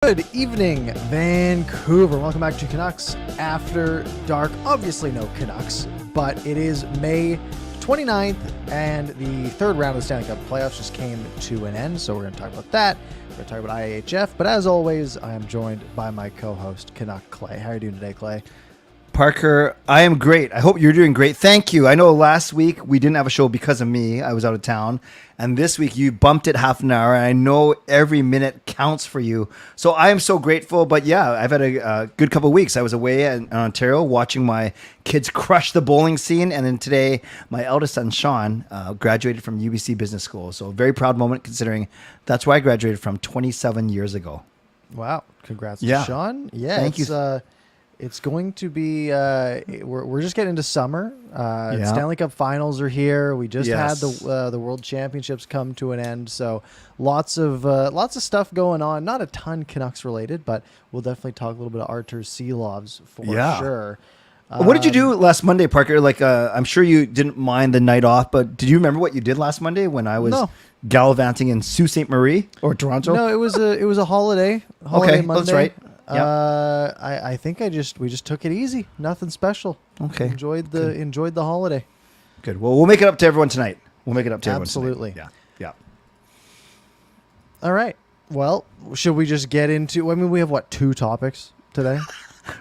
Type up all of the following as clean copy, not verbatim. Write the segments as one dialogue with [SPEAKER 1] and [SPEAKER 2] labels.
[SPEAKER 1] Good evening, Vancouver. Welcome back to Canucks After Dark. Obviously no Canucks, but it is May 29th, and the third round of the Stanley Cup playoffs just came to an end, so we're going to talk about that. We're going to talk about IHF, but as always, I am joined by my co-host, Canuck Clay. How are you doing today, Clay?
[SPEAKER 2] Parker, I am great. I hope you're doing great. Thank you. I know last week we didn't have a show because of me. I was out of town. And this week you bumped it half an hour. And I know every minute counts for you. So I am so grateful. But yeah, I've had a good couple of weeks. I was away in Ontario watching my kids crush the bowling scene. And then today, my eldest son, Sean, graduated from UBC Business School. So a very proud moment considering that's where I graduated from 27 years ago.
[SPEAKER 1] Wow. Congrats to Sean. Yeah,
[SPEAKER 2] Thank you.
[SPEAKER 1] It's going to be, we're just getting into summer. Stanley Cup finals are here. We just had the World Championships come to an end. So lots of stuff going on. Not a ton Canucks related, but we'll definitely talk a little bit of Arturs Silovs for sure.
[SPEAKER 2] What did you do last Monday, Parker? I'm sure you didn't mind the night off, but did you remember what you did last Monday when I was gallivanting in Sault Ste. Marie or Toronto?
[SPEAKER 1] No, it was a holiday. Okay,
[SPEAKER 2] Monday. That's right. Yep.
[SPEAKER 1] I think we just took it easy. Nothing special.
[SPEAKER 2] Okay.
[SPEAKER 1] Enjoyed the holiday.
[SPEAKER 2] Good. Well, we'll make it up to everyone tonight.
[SPEAKER 1] Absolutely.
[SPEAKER 2] Yeah.
[SPEAKER 1] All right. Well, should we just get into? I mean, we have two topics today.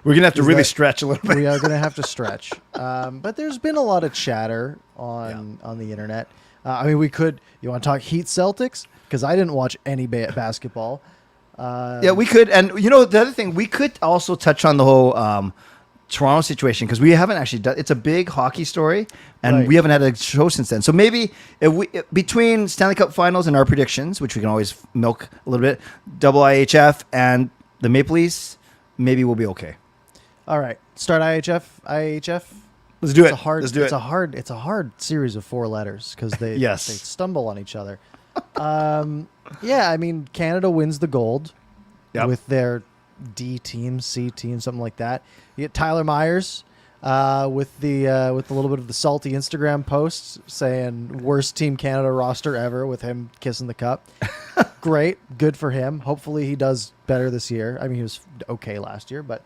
[SPEAKER 2] We're gonna have to really stretch a little bit.
[SPEAKER 1] We are gonna have to stretch. But there's been a lot of chatter on the internet. I mean, we could. You want to talk Heat Celtics? Because I didn't watch any basketball.
[SPEAKER 2] Yeah, we could. And, the other thing, we could also touch on the whole Toronto situation because we haven't actually done. It's a big hockey story, and we haven't had a show since then. So maybe between Stanley Cup Finals and our predictions, which we can always milk a little bit, double IHF and the Maple Leafs, maybe we'll be okay.
[SPEAKER 1] All right. Start IHF.
[SPEAKER 2] Let's do it.
[SPEAKER 1] It's a hard series of four letters because they stumble on each other. I mean, Canada wins the gold with their D team, C team, something like that. You get Tyler Myers with a little bit of the salty Instagram posts saying worst Team Canada roster ever with him kissing the cup. Great, good for him. Hopefully he does better this year. I mean, he was okay last year, but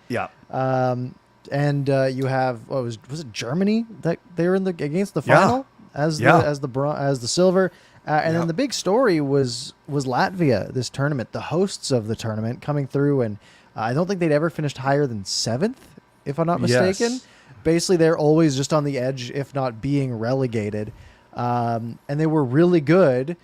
[SPEAKER 1] and you have was it Germany that they were against the final as the silver. And then the big story was Latvia, this tournament, the hosts of the tournament coming through. And I don't think they'd ever finished higher than 7th, if I'm not mistaken. Yes. Basically, they're always just on the edge, if not being relegated. And they were really good,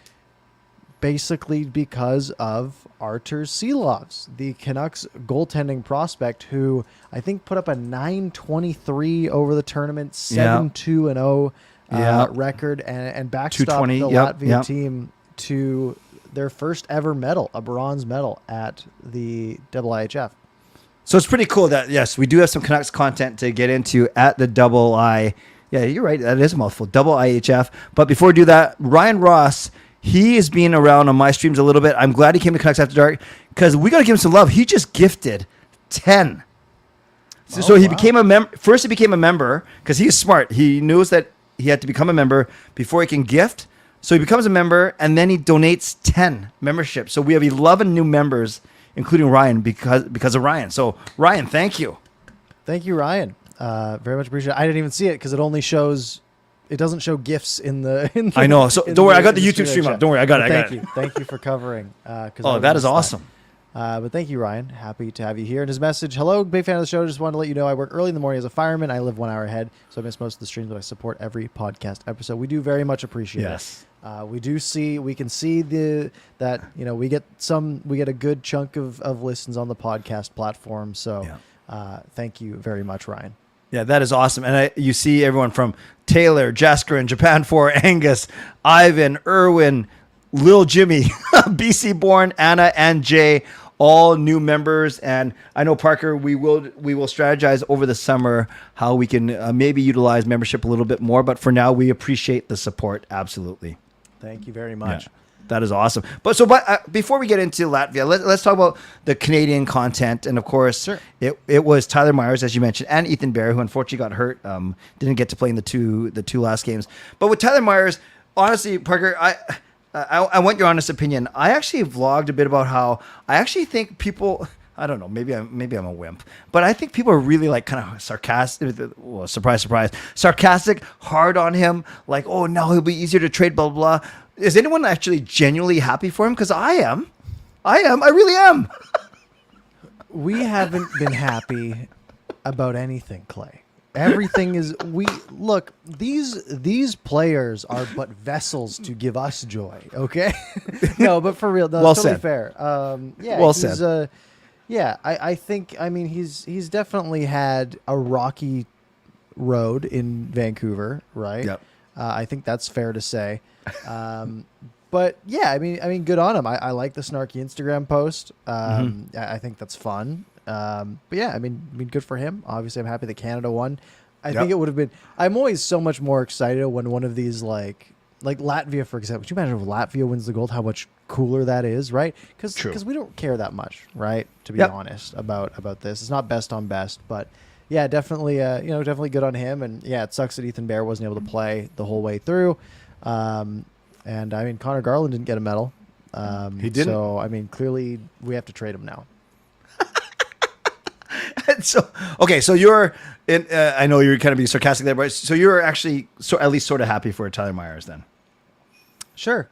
[SPEAKER 1] basically because of Arturs Silovs, the Canucks goaltending prospect, who I think put up a 923 over the tournament, 7-2-0. Record and backstop the Latvia team to their first ever medal, a bronze medal at the IIHF.
[SPEAKER 2] So it's pretty cool that, yes, we do have some Canucks content to get into at the double I. Yeah, you're right. That is a mouthful. Double IHF. But before we do that, Ryan Ross, he is being around on my streams a little bit. I'm glad he came to Canucks After Dark because we got to give him some love. He just gifted 10. So he became a member. First, he became a member because he's smart. He knows that he had to become a member before he can gift. So he becomes a member, and then he donates 10 memberships. So we have 11 new members, including Ryan, because of Ryan. So, Ryan, thank you.
[SPEAKER 1] Thank you, Ryan. Very much appreciate it. I didn't even see it because it only shows... It doesn't show GIFs in the...
[SPEAKER 2] I know. So don't worry. I got the YouTube stream up. Don't worry. I got it.
[SPEAKER 1] Thank you for covering.
[SPEAKER 2] That is awesome.
[SPEAKER 1] But thank you, Ryan. Happy to have you here. And his message, hello, big fan of the show. Just wanted to let you know I work early in the morning as a fireman. I live 1 hour ahead, so I miss most of the streams, but I support every podcast episode. We do very much appreciate it. We can see we get a good chunk of listens on the podcast platform. So thank you very much, Ryan.
[SPEAKER 2] Yeah, that is awesome. And you see everyone from Taylor, Jasker in Japan 4, Angus, Ivan, Irwin, Lil Jimmy, BC Born, Anna, and Jay, all new members. And I know, Parker, we will strategize over the summer how we can maybe utilize membership a little bit more. But for now, we appreciate the support. Absolutely.
[SPEAKER 1] Thank you very much.
[SPEAKER 2] Yeah, that is awesome. But before we get into Latvia, let's talk about the Canadian content. And of course, it was Tyler Myers, as you mentioned, and Ethan Bear, who unfortunately got hurt, didn't get to play in the two last games. But with Tyler Myers, honestly, Parker, I want your honest opinion. I actually vlogged a bit about how I actually think people. I don't know. Maybe I'm a wimp, but I think people are really like kind of sarcastic. Well, surprise, sarcastic, hard on him. Like, oh, now he'll be easier to trade. Blah blah. Blah. Is anyone actually genuinely happy for him? Because I am. I really am.
[SPEAKER 1] We haven't been happy about anything, Clay. Everything is look, these players are but vessels to give us joy, okay? No, but for real, no,
[SPEAKER 2] well
[SPEAKER 1] totally
[SPEAKER 2] said.
[SPEAKER 1] Fair. Yeah,
[SPEAKER 2] well said.
[SPEAKER 1] Yeah, I think he's definitely had a rocky road in Vancouver, right?
[SPEAKER 2] Yep.
[SPEAKER 1] I think that's fair to say. But yeah, I mean, good on him. I like the snarky Instagram post. I think that's fun. But yeah, I mean, good for him. Obviously, I'm happy that Canada won. I think it would have been. I'm always so much more excited when one of these like Latvia, for example. Could you imagine if Latvia wins the gold? How much cooler that is, right? Because we don't care that much, right? To be honest about this, it's not best on best, but yeah, definitely, definitely good on him. And yeah, it sucks that Ethan Bear wasn't able to play the whole way through. And I mean, Connor Garland didn't get a medal.
[SPEAKER 2] He didn't.
[SPEAKER 1] So I mean, clearly we have to trade him now.
[SPEAKER 2] So okay, so you're in. I know you're kind of being sarcastic there, but so you're actually at least sort of happy for Tyler Myers then.
[SPEAKER 1] Sure.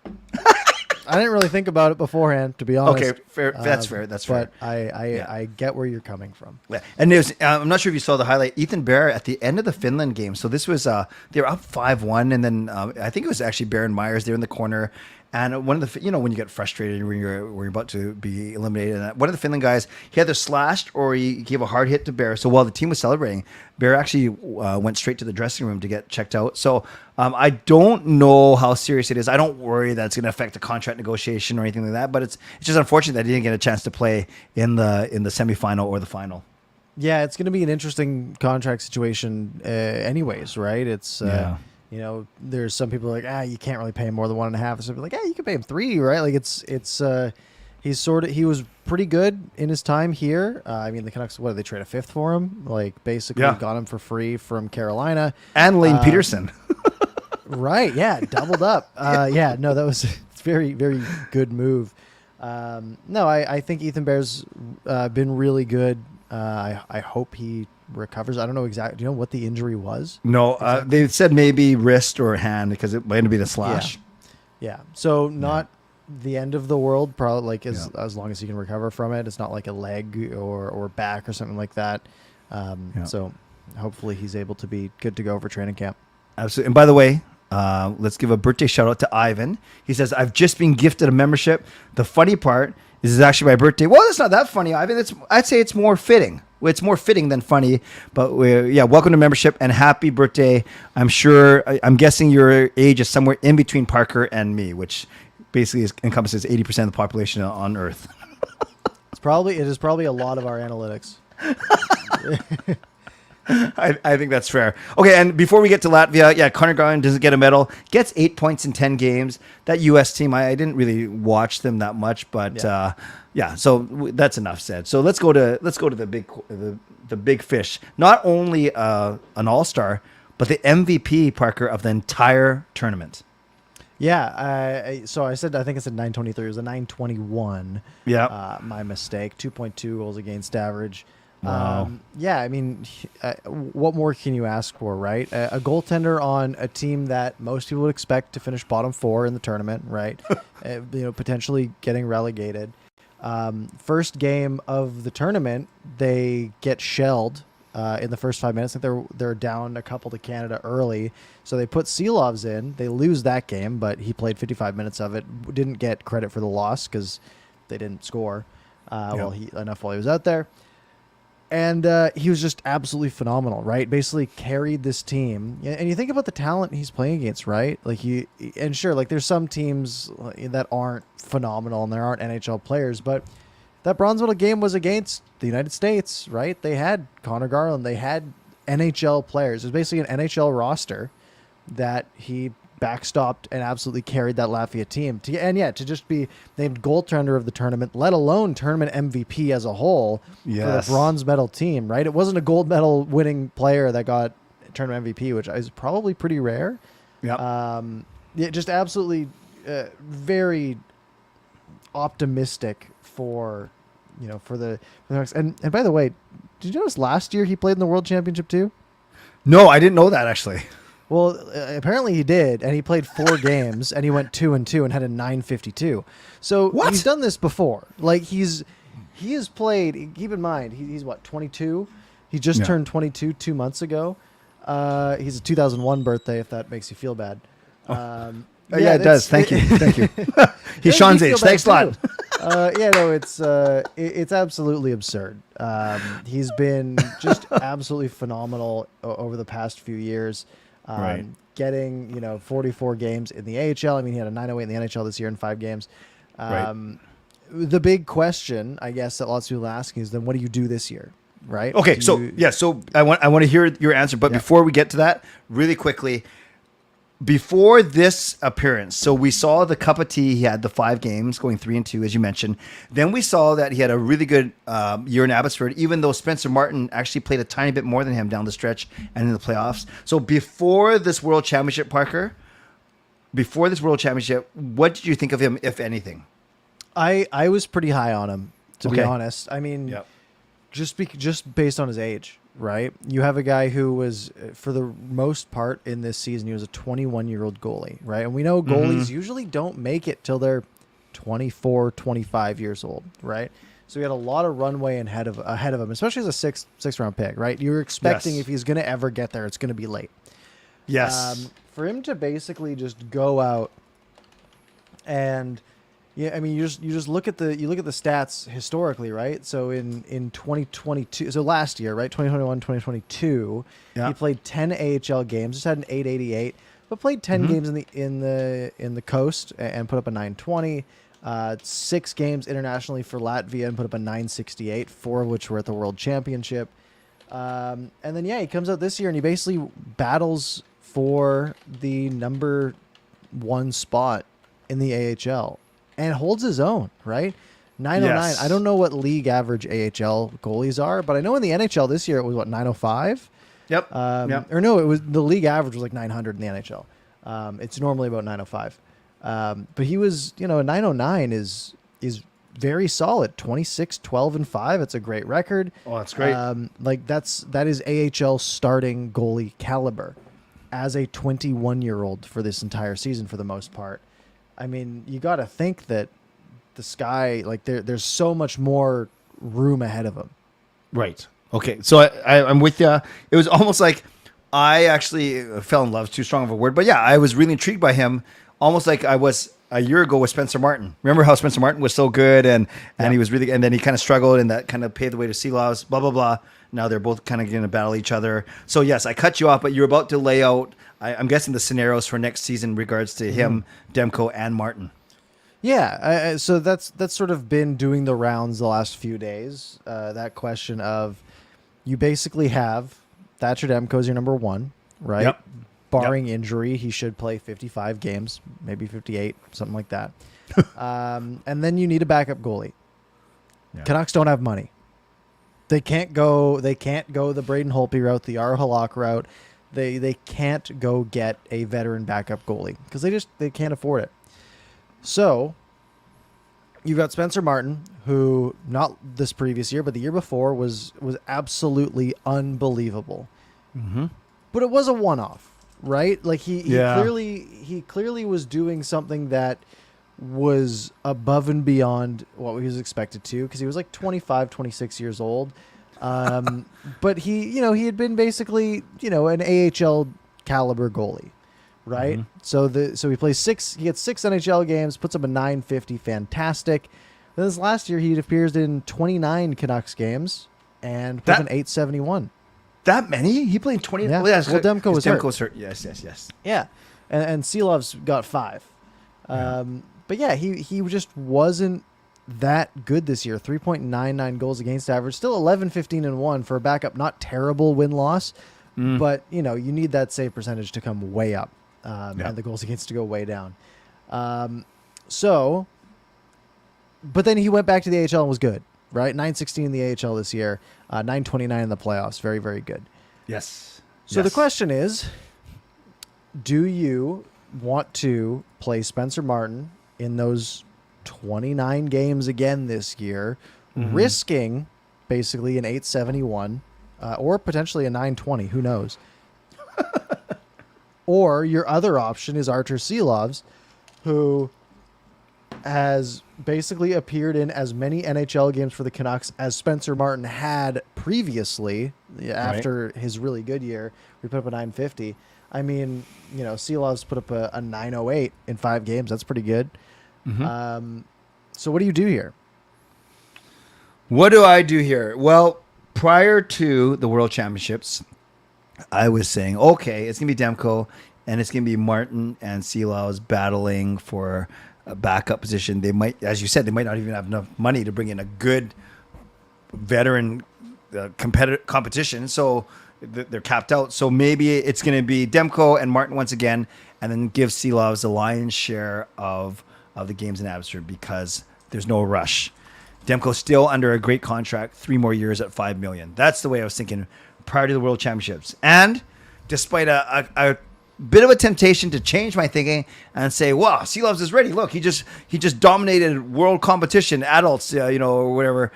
[SPEAKER 1] I didn't really think about it beforehand, to be honest.
[SPEAKER 2] Okay, fair. That's fair. That's fair.
[SPEAKER 1] But I get where you're coming from.
[SPEAKER 2] Yeah. And there's, I'm not sure if you saw the highlight. Ethan Bear at the end of the Finland game. So this was they were up 5-1, and then I think it was actually Bear and Myers there in the corner. And one of the, when you get frustrated when you're about to be eliminated, and one of the Finland guys, he either slashed or he gave a hard hit to Bear. So while the team was celebrating, Bear actually went straight to the dressing room to get checked out. So I don't know how serious it is. I don't worry that it's going to affect the contract negotiation or anything like that. But it's just unfortunate that he didn't get a chance to play in the semifinal or the final. Yeah,
[SPEAKER 1] it's going to be an interesting contract situation, anyways, right? It's. There's some people like, you can't really pay him more than 1.5. So like, you can pay him 3, right? Like he was pretty good in his time here. I mean, the Canucks, what did they trade a 5th for him? Like basically got him for free from Carolina
[SPEAKER 2] and Lane Peterson.
[SPEAKER 1] Right. Yeah. Doubled up. No, that was it's very, very good move. I think Ethan Bear's been really good. I hope he recovers. I don't know exactly. Do you know what the injury was?
[SPEAKER 2] No, exactly. They said maybe wrist or hand because it might be the slash.
[SPEAKER 1] Yeah. So not the end of the world. Probably like as long as he can recover from it. It's not like a leg or back or something like that. So hopefully he's able to be good to go for training camp.
[SPEAKER 2] Absolutely. And by the way, let's give a birthday shout out to Ivan. He says, "I've just been gifted a membership. The funny part is it's actually my birthday." Well, it's not that funny, Ivan. I'd say it's more fitting. It's more fitting than funny, but welcome to membership and happy birthday. I'm guessing your age is somewhere in between Parker and me, which basically encompasses 80% of the population on Earth.
[SPEAKER 1] It is probably a lot of our analytics.
[SPEAKER 2] I think that's fair. Okay, and before we get to Latvia, Connor Garland doesn't get a medal, gets 8 points in 10 games. That U.S. team, I didn't really watch them that much, but so that's enough said. So let's go to the big fish. Not only an all-star, but the MVP, Parker, of the entire tournament.
[SPEAKER 1] Yeah, so I think I said 923. It was a 921.
[SPEAKER 2] Yeah,
[SPEAKER 1] my mistake. 2.2 goals against average.
[SPEAKER 2] Wow.
[SPEAKER 1] I mean, what more can you ask for, right? A goaltender on a team that most people would expect to finish bottom 4 in the tournament, right? Potentially getting relegated. First game of the tournament, they get shelled in the first 5 minutes. I think they're down a couple to Canada early, so they put Silovs in. They lose that game, but he played 55 minutes of it. Didn't get credit for the loss because they didn't score while he was out there. And he was just absolutely phenomenal, right? Basically carried this team. And you think about the talent he's playing against, right? Like there's some teams that aren't phenomenal and there aren't NHL players, but that bronze medal game was against the United States, right? They had Connor Garland. They had NHL players. It was basically an NHL roster that he backstopped and absolutely carried that Latvia team to just be named goaltender of the tournament, let alone tournament MVP as a whole for the bronze medal team, right? It wasn't a gold medal winning player that got tournament MVP, which is probably pretty rare.
[SPEAKER 2] Yeah.
[SPEAKER 1] Just absolutely very optimistic for the Canucks. And by the way, did you notice last year he played in the World Championship too?
[SPEAKER 2] No, I didn't know that actually.
[SPEAKER 1] Well, apparently he did, and he played 4 games, and he went 2-2 and had a .952. So he's done this before. Like he has played. Keep in mind, he's what, 22? He just turned 22 2 months ago. He's a 2001 birthday, if that makes you feel bad.
[SPEAKER 2] Yeah, it does. Thank you. He's Sean's age. Thanks a lot.
[SPEAKER 1] It's absolutely absurd. He's been just absolutely phenomenal over the past few years. Getting 44 games in the AHL. I mean, he had a .908 in the NHL this year in 5 games. The big question, I guess, that lots of people are asking is, then what do you do this year? Right?
[SPEAKER 2] Okay, so I want to hear your answer, but before we get to that, really quickly, before this appearance, so we saw the cup of tea. He had the 5 games, going 3-2, as you mentioned. Then we saw that he had a really good year in Abbotsford, even though Spencer Martin actually played a tiny bit more than him down the stretch and in the playoffs. So before this World Championship, Parker, what did you think of him, if anything?
[SPEAKER 1] I was pretty high on him, to be honest. I mean, just based on his age. Right. You have a guy who was, for the most part in this season, he was a 21-year-old goalie. Right. And we know goalies usually don't make it till they're 24, 25 years old. Right. So he had a lot of runway ahead of him, especially as a sixth round pick. Right. You're expecting if he's going to ever get there, it's going to be late.
[SPEAKER 2] Yes.
[SPEAKER 1] For him to basically just go out and, I mean, you just look at the stats historically, right? So in 2022, so last year, right, 2021, 2022, he played 10 AHL games, just had an .888, but played 10 games in the coast and put up a .920. 6 games internationally for Latvia and put up a .968, 4 of which were at the World Championship. And then he comes out this year and he basically battles for the number 1 spot in the AHL. And holds his own, right? 909. Yes. I don't know what league average AHL goalies are, but I know in the NHL this year it was 905.
[SPEAKER 2] Yep.
[SPEAKER 1] Or no, it was the league average was like 900 in the NHL. It's normally about 905. But he was, a 909 is very solid. 26, 12, and 5. It's a great record.
[SPEAKER 2] Oh, that's great.
[SPEAKER 1] That is AHL starting goalie caliber as a 21-year-old for this entire season for the most part. I mean, you got to think that the sky, there's so much more room ahead of him.
[SPEAKER 2] Right. Okay. So I'm with you. It was almost like I actually fell in love, too strong of a word. But yeah, I was really intrigued by him, almost like I was a year ago with Spencer Martin. Remember how Spencer Martin was so good and he was really, and then he kind of struggled and that kind of paved the way to Silovs, blah, blah, blah. Now they're both kind of going to battle each other. So yes, I cut you off, but you're about to lay out, I'm guessing, the scenarios for next season in regards to him, Demko, and Martin.
[SPEAKER 1] Yeah, so that's sort of been doing the rounds the last few days. That question of, you basically have Thatcher Demko as your number 1, right?
[SPEAKER 2] Yep.
[SPEAKER 1] Barring injury, he should play 55 games, maybe 58, something like that. And then you need a backup goalie. Yeah. Canucks don't have money. They can't go the Braden Holtby route, the R. Halak route. They can't go get a veteran backup goalie because they can't afford it. So you've got Spencer Martin, who not this previous year, but the year before was absolutely unbelievable. Mm-hmm. But it was a one-off, right? Like he clearly was doing something that was above and beyond what he was expected to, because he was like 25, 26 years old. But he had been basically, an AHL caliber goalie, right? Mm-hmm. So he plays 6, he gets 6 NHL games, puts up a .950, fantastic. Then this last year he appears in 29 Canucks games and put up an .871.
[SPEAKER 2] That many? He played 20.
[SPEAKER 1] Yeah. Well, Demko was
[SPEAKER 2] hurt. Yes.
[SPEAKER 1] Yeah. And Silovs got 5. But yeah, he just wasn't that good this year. 3.99 goals against average, still 11, 15, and 1 for a backup. Not terrible win-loss, but you need that save percentage to come way up, and the goals against to go way down. But then he went back to the AHL and was good, right? 916 in the AHL this year, 929 in the playoffs. Very, very good.
[SPEAKER 2] Yes.
[SPEAKER 1] So the question is, do you want to play Spencer Martin in those 29 games again this year, risking basically an 871 or potentially a 920, who knows? Or your other option is Arturs Silovs, who has basically appeared in as many NHL games for the Canucks as Spencer Martin had previously after his really good year. We put up a 950. I mean, Silovs put up a 908 in 5 games. That's pretty good. So what do you do here?
[SPEAKER 2] What do I do here? Well, prior to the World Championships, I was saying, okay, it's going to be Demko and it's going to be Martin and Silovs battling for a backup position. They might, as you said, they might not even have enough money to bring in a good veteran competition. So they're capped out. So maybe it's going to be Demko and Martin once again, and then give Silovs the lion's share of the games in Abbotsford because there's no rush. Demko's still under a great contract, 3 more years at $5 million. That's the way I was thinking prior to the World Championships. And despite a bit of a temptation to change my thinking and say, wow, Silovs is ready. Look, he just dominated world competition, adults, or whatever.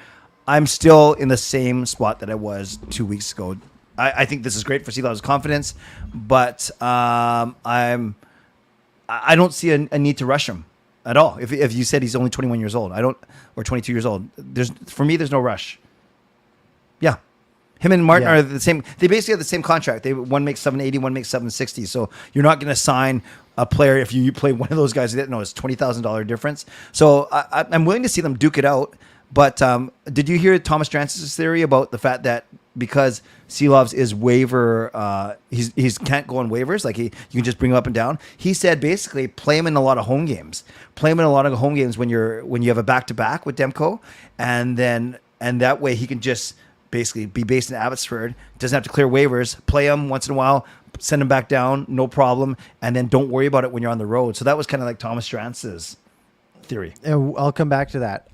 [SPEAKER 2] I'm still in the same spot that I was 2 weeks ago. I think this is great for Silovs' confidence, but I don't see a need to rush him at all. If you said he's only 21 years old, or 22 years old, for me, there's no rush. Yeah. Him and Martin are the same. They basically have the same contract. One makes $780, one makes $760. So you're not going to sign a player if you play one of those guys. It's $20,000 difference. So I'm willing to see them duke it out. But did you hear Thomas Strance's theory about the fact that because Silovs is waiver, he's can't go on waivers, like you can just bring him up and down. He said basically play him in a lot of home games. Play him in a lot of home games when you have a back to back with Demko, and that way he can just basically be based in Abbotsford, doesn't have to clear waivers, play him once in a while, send him back down, no problem, and then don't worry about it when you're on the road. So that was kind of like Thomas Strance's theory.
[SPEAKER 1] I'll come back to that.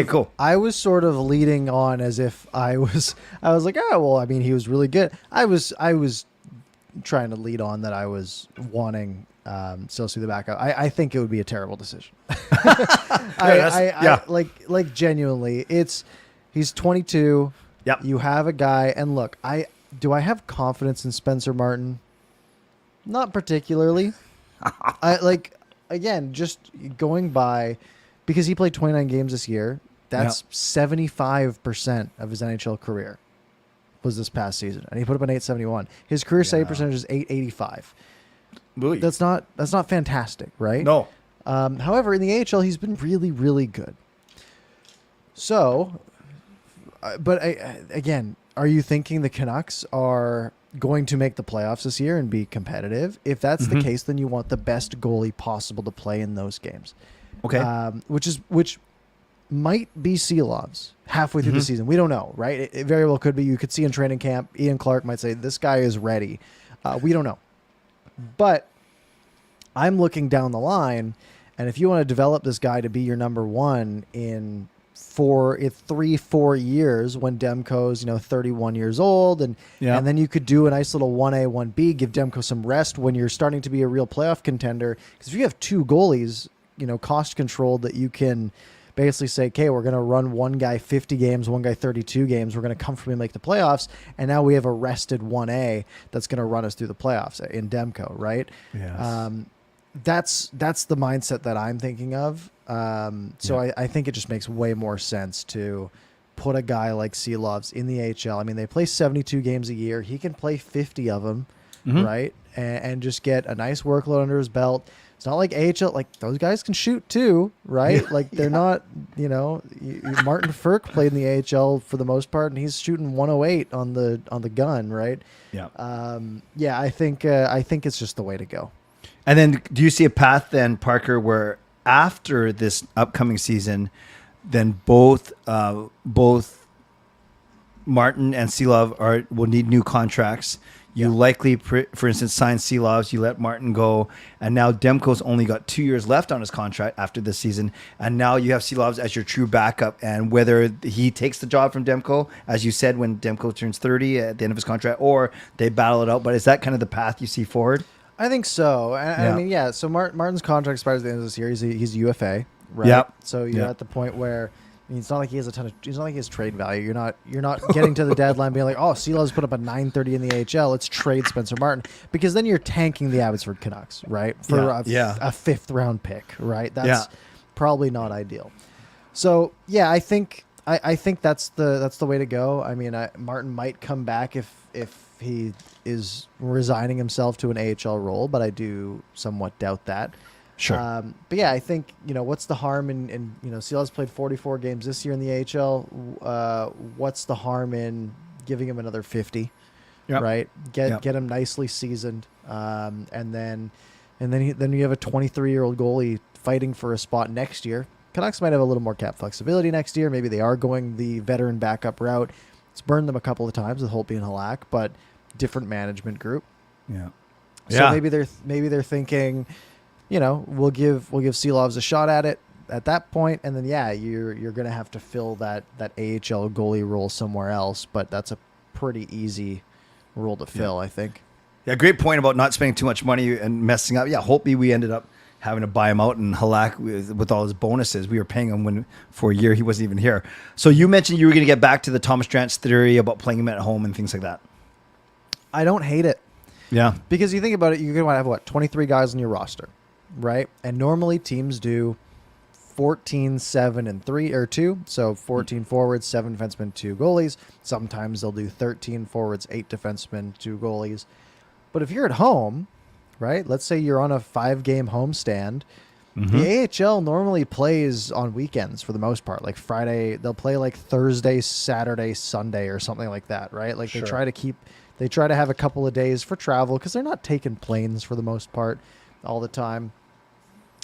[SPEAKER 2] Cool.
[SPEAKER 1] I was sort of leading on as if I was like, oh, well, I mean, he was really good. I was trying to lead on that I was wanting still see the backup. I think it would be a terrible decision. Like genuinely, he's 22.
[SPEAKER 2] Yep.
[SPEAKER 1] You have a guy, and look, I have confidence in Spencer Martin? Not particularly. Again, just going by, because he played 29 games this year, that's 75% of his NHL career was this past season, and he put up an 871. His career save percentage is 885.
[SPEAKER 2] Really?
[SPEAKER 1] That's not fantastic, right?
[SPEAKER 2] No.
[SPEAKER 1] However, in the AHL, he's been really, really good. So, but again, are you thinking the Canucks are going to make the playoffs this year and be competitive? If that's the case, then you want the best goalie possible to play in those games.
[SPEAKER 2] Okay.
[SPEAKER 1] Which might be Silovs halfway through the season. We don't know, right? It very well could be. You could see in training camp, Ian Clark might say, this guy is ready. We don't know. But I'm looking down the line, and if you want to develop this guy to be your number one in 3-4 years when Demko's 31 years old, and then you could do a nice little 1A 1B, give Demko some rest when you're starting to be a real playoff contender. Because if you have 2 goalies, cost controlled, that you can basically say, okay, we're going to run one guy 50 games, one guy 32 games, we're going to comfortably make the playoffs, and now we have a rested 1A that's going to run us through the playoffs in Demko, right?
[SPEAKER 2] Yes.
[SPEAKER 1] That's the mindset that I'm thinking of. I think it just makes way more sense to put a guy like Silovs in the AHL. I mean, they play 72 games a year. He can play 50 of them, right? And just get a nice workload under his belt. It's not like AHL, like those guys can shoot too, right? Like they're not, Martin Ferk played in the AHL for the most part, and he's shooting 108 on the gun, right?
[SPEAKER 2] Yeah.
[SPEAKER 1] I think it's just the way to go.
[SPEAKER 2] And then do you see a path then, Parker, where after this upcoming season, then both Martin and Silovs will need new contracts. You likely, for instance, sign Silovs, you let Martin go, and now Demko's only got 2 years left on his contract after this season, and now you have Silovs as your true backup, and whether he takes the job from Demko, as you said, when Demko turns 30 at the end of his contract, or they battle it out. But is that kind of the path you see forward?
[SPEAKER 1] I think so. And I mean, yeah. So Martin's contract expires at the end of this year. He's UFA, right?
[SPEAKER 2] Yep.
[SPEAKER 1] So you're at the point where it's not like he has it's not like he has trade value. You're not getting to the deadline being like, oh, Silovs put up a 930 in the AHL. Let's trade Spencer Martin, because then you're tanking the Abbotsford Canucks, right? For a fifth round pick, right? That's probably not ideal. So yeah, I think that's the way to go. I mean, Martin might come back if he is resigning himself to an AHL role, but I do somewhat doubt that.
[SPEAKER 2] Sure.
[SPEAKER 1] But yeah, I think, what's the harm in Silovs played 44 games this year in the AHL. What's the harm in giving him another 50, right? Get him nicely seasoned. And then you have a 23-year-old goalie fighting for a spot next year. Canucks might have a little more cap flexibility next year. Maybe they are going the veteran backup route. It's burned them a couple of times with Holtby and Halak, but different management group.
[SPEAKER 2] Yeah.
[SPEAKER 1] So maybe they're thinking, we'll give Silovs a shot at it at that point, and then you're gonna have to fill that AHL goalie role somewhere else. But that's a pretty easy role to fill, I think.
[SPEAKER 2] Yeah, great point about not spending too much money and messing up. Yeah, Holtby, we ended up having to buy him out, and Halak with all his bonuses, we were paying him for a year he wasn't even here. So you mentioned you were going to get back to the Thomas Drance theory about playing him at home and things like that.
[SPEAKER 1] I don't hate it.
[SPEAKER 2] Yeah.
[SPEAKER 1] Because you think about it, you're going to have 23 guys on your roster, right? And normally teams do 14, 7, and 3 or 2. So 14 forwards, 7 defensemen, 2 goalies. Sometimes they'll do 13 forwards, 8 defensemen, 2 goalies. But if you're at home, right? Let's say you're on a 5-game homestand. The AHL normally plays on weekends for the most part. Like Friday, they'll play like Thursday, Saturday, Sunday, or something like that, right? Like they try to have a couple of days for travel, because they're not taking planes for the most part all the time.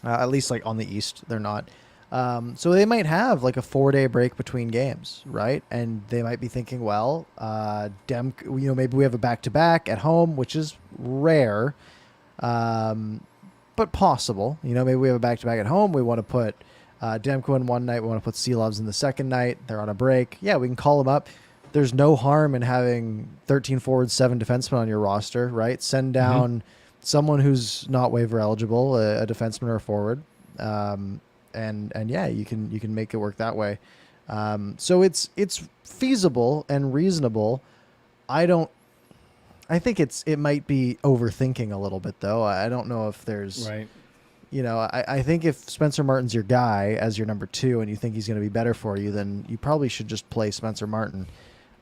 [SPEAKER 1] At least like on the East, they're not. So they might have like a 4-day break between games, right? And they might be thinking, well, maybe we have a back-to-back at home, which is rare. But possible. Maybe we have a back-to-back at home. We want to put Demko in one night. We want to put Silovs in the second night. They're on a break. Yeah, we can call them up. There's no harm in having 13 forwards, 7 defensemen on your roster, right? Send down someone who's not waiver eligible, a defenseman or a forward, and you can make it work that way. So it's feasible and reasonable. I think it might be overthinking a little bit, though. I don't know if there's,
[SPEAKER 2] right.
[SPEAKER 1] I think if Spencer Martin's your guy as your number 2 and you think he's going to be better for you, then you probably should just play Spencer Martin.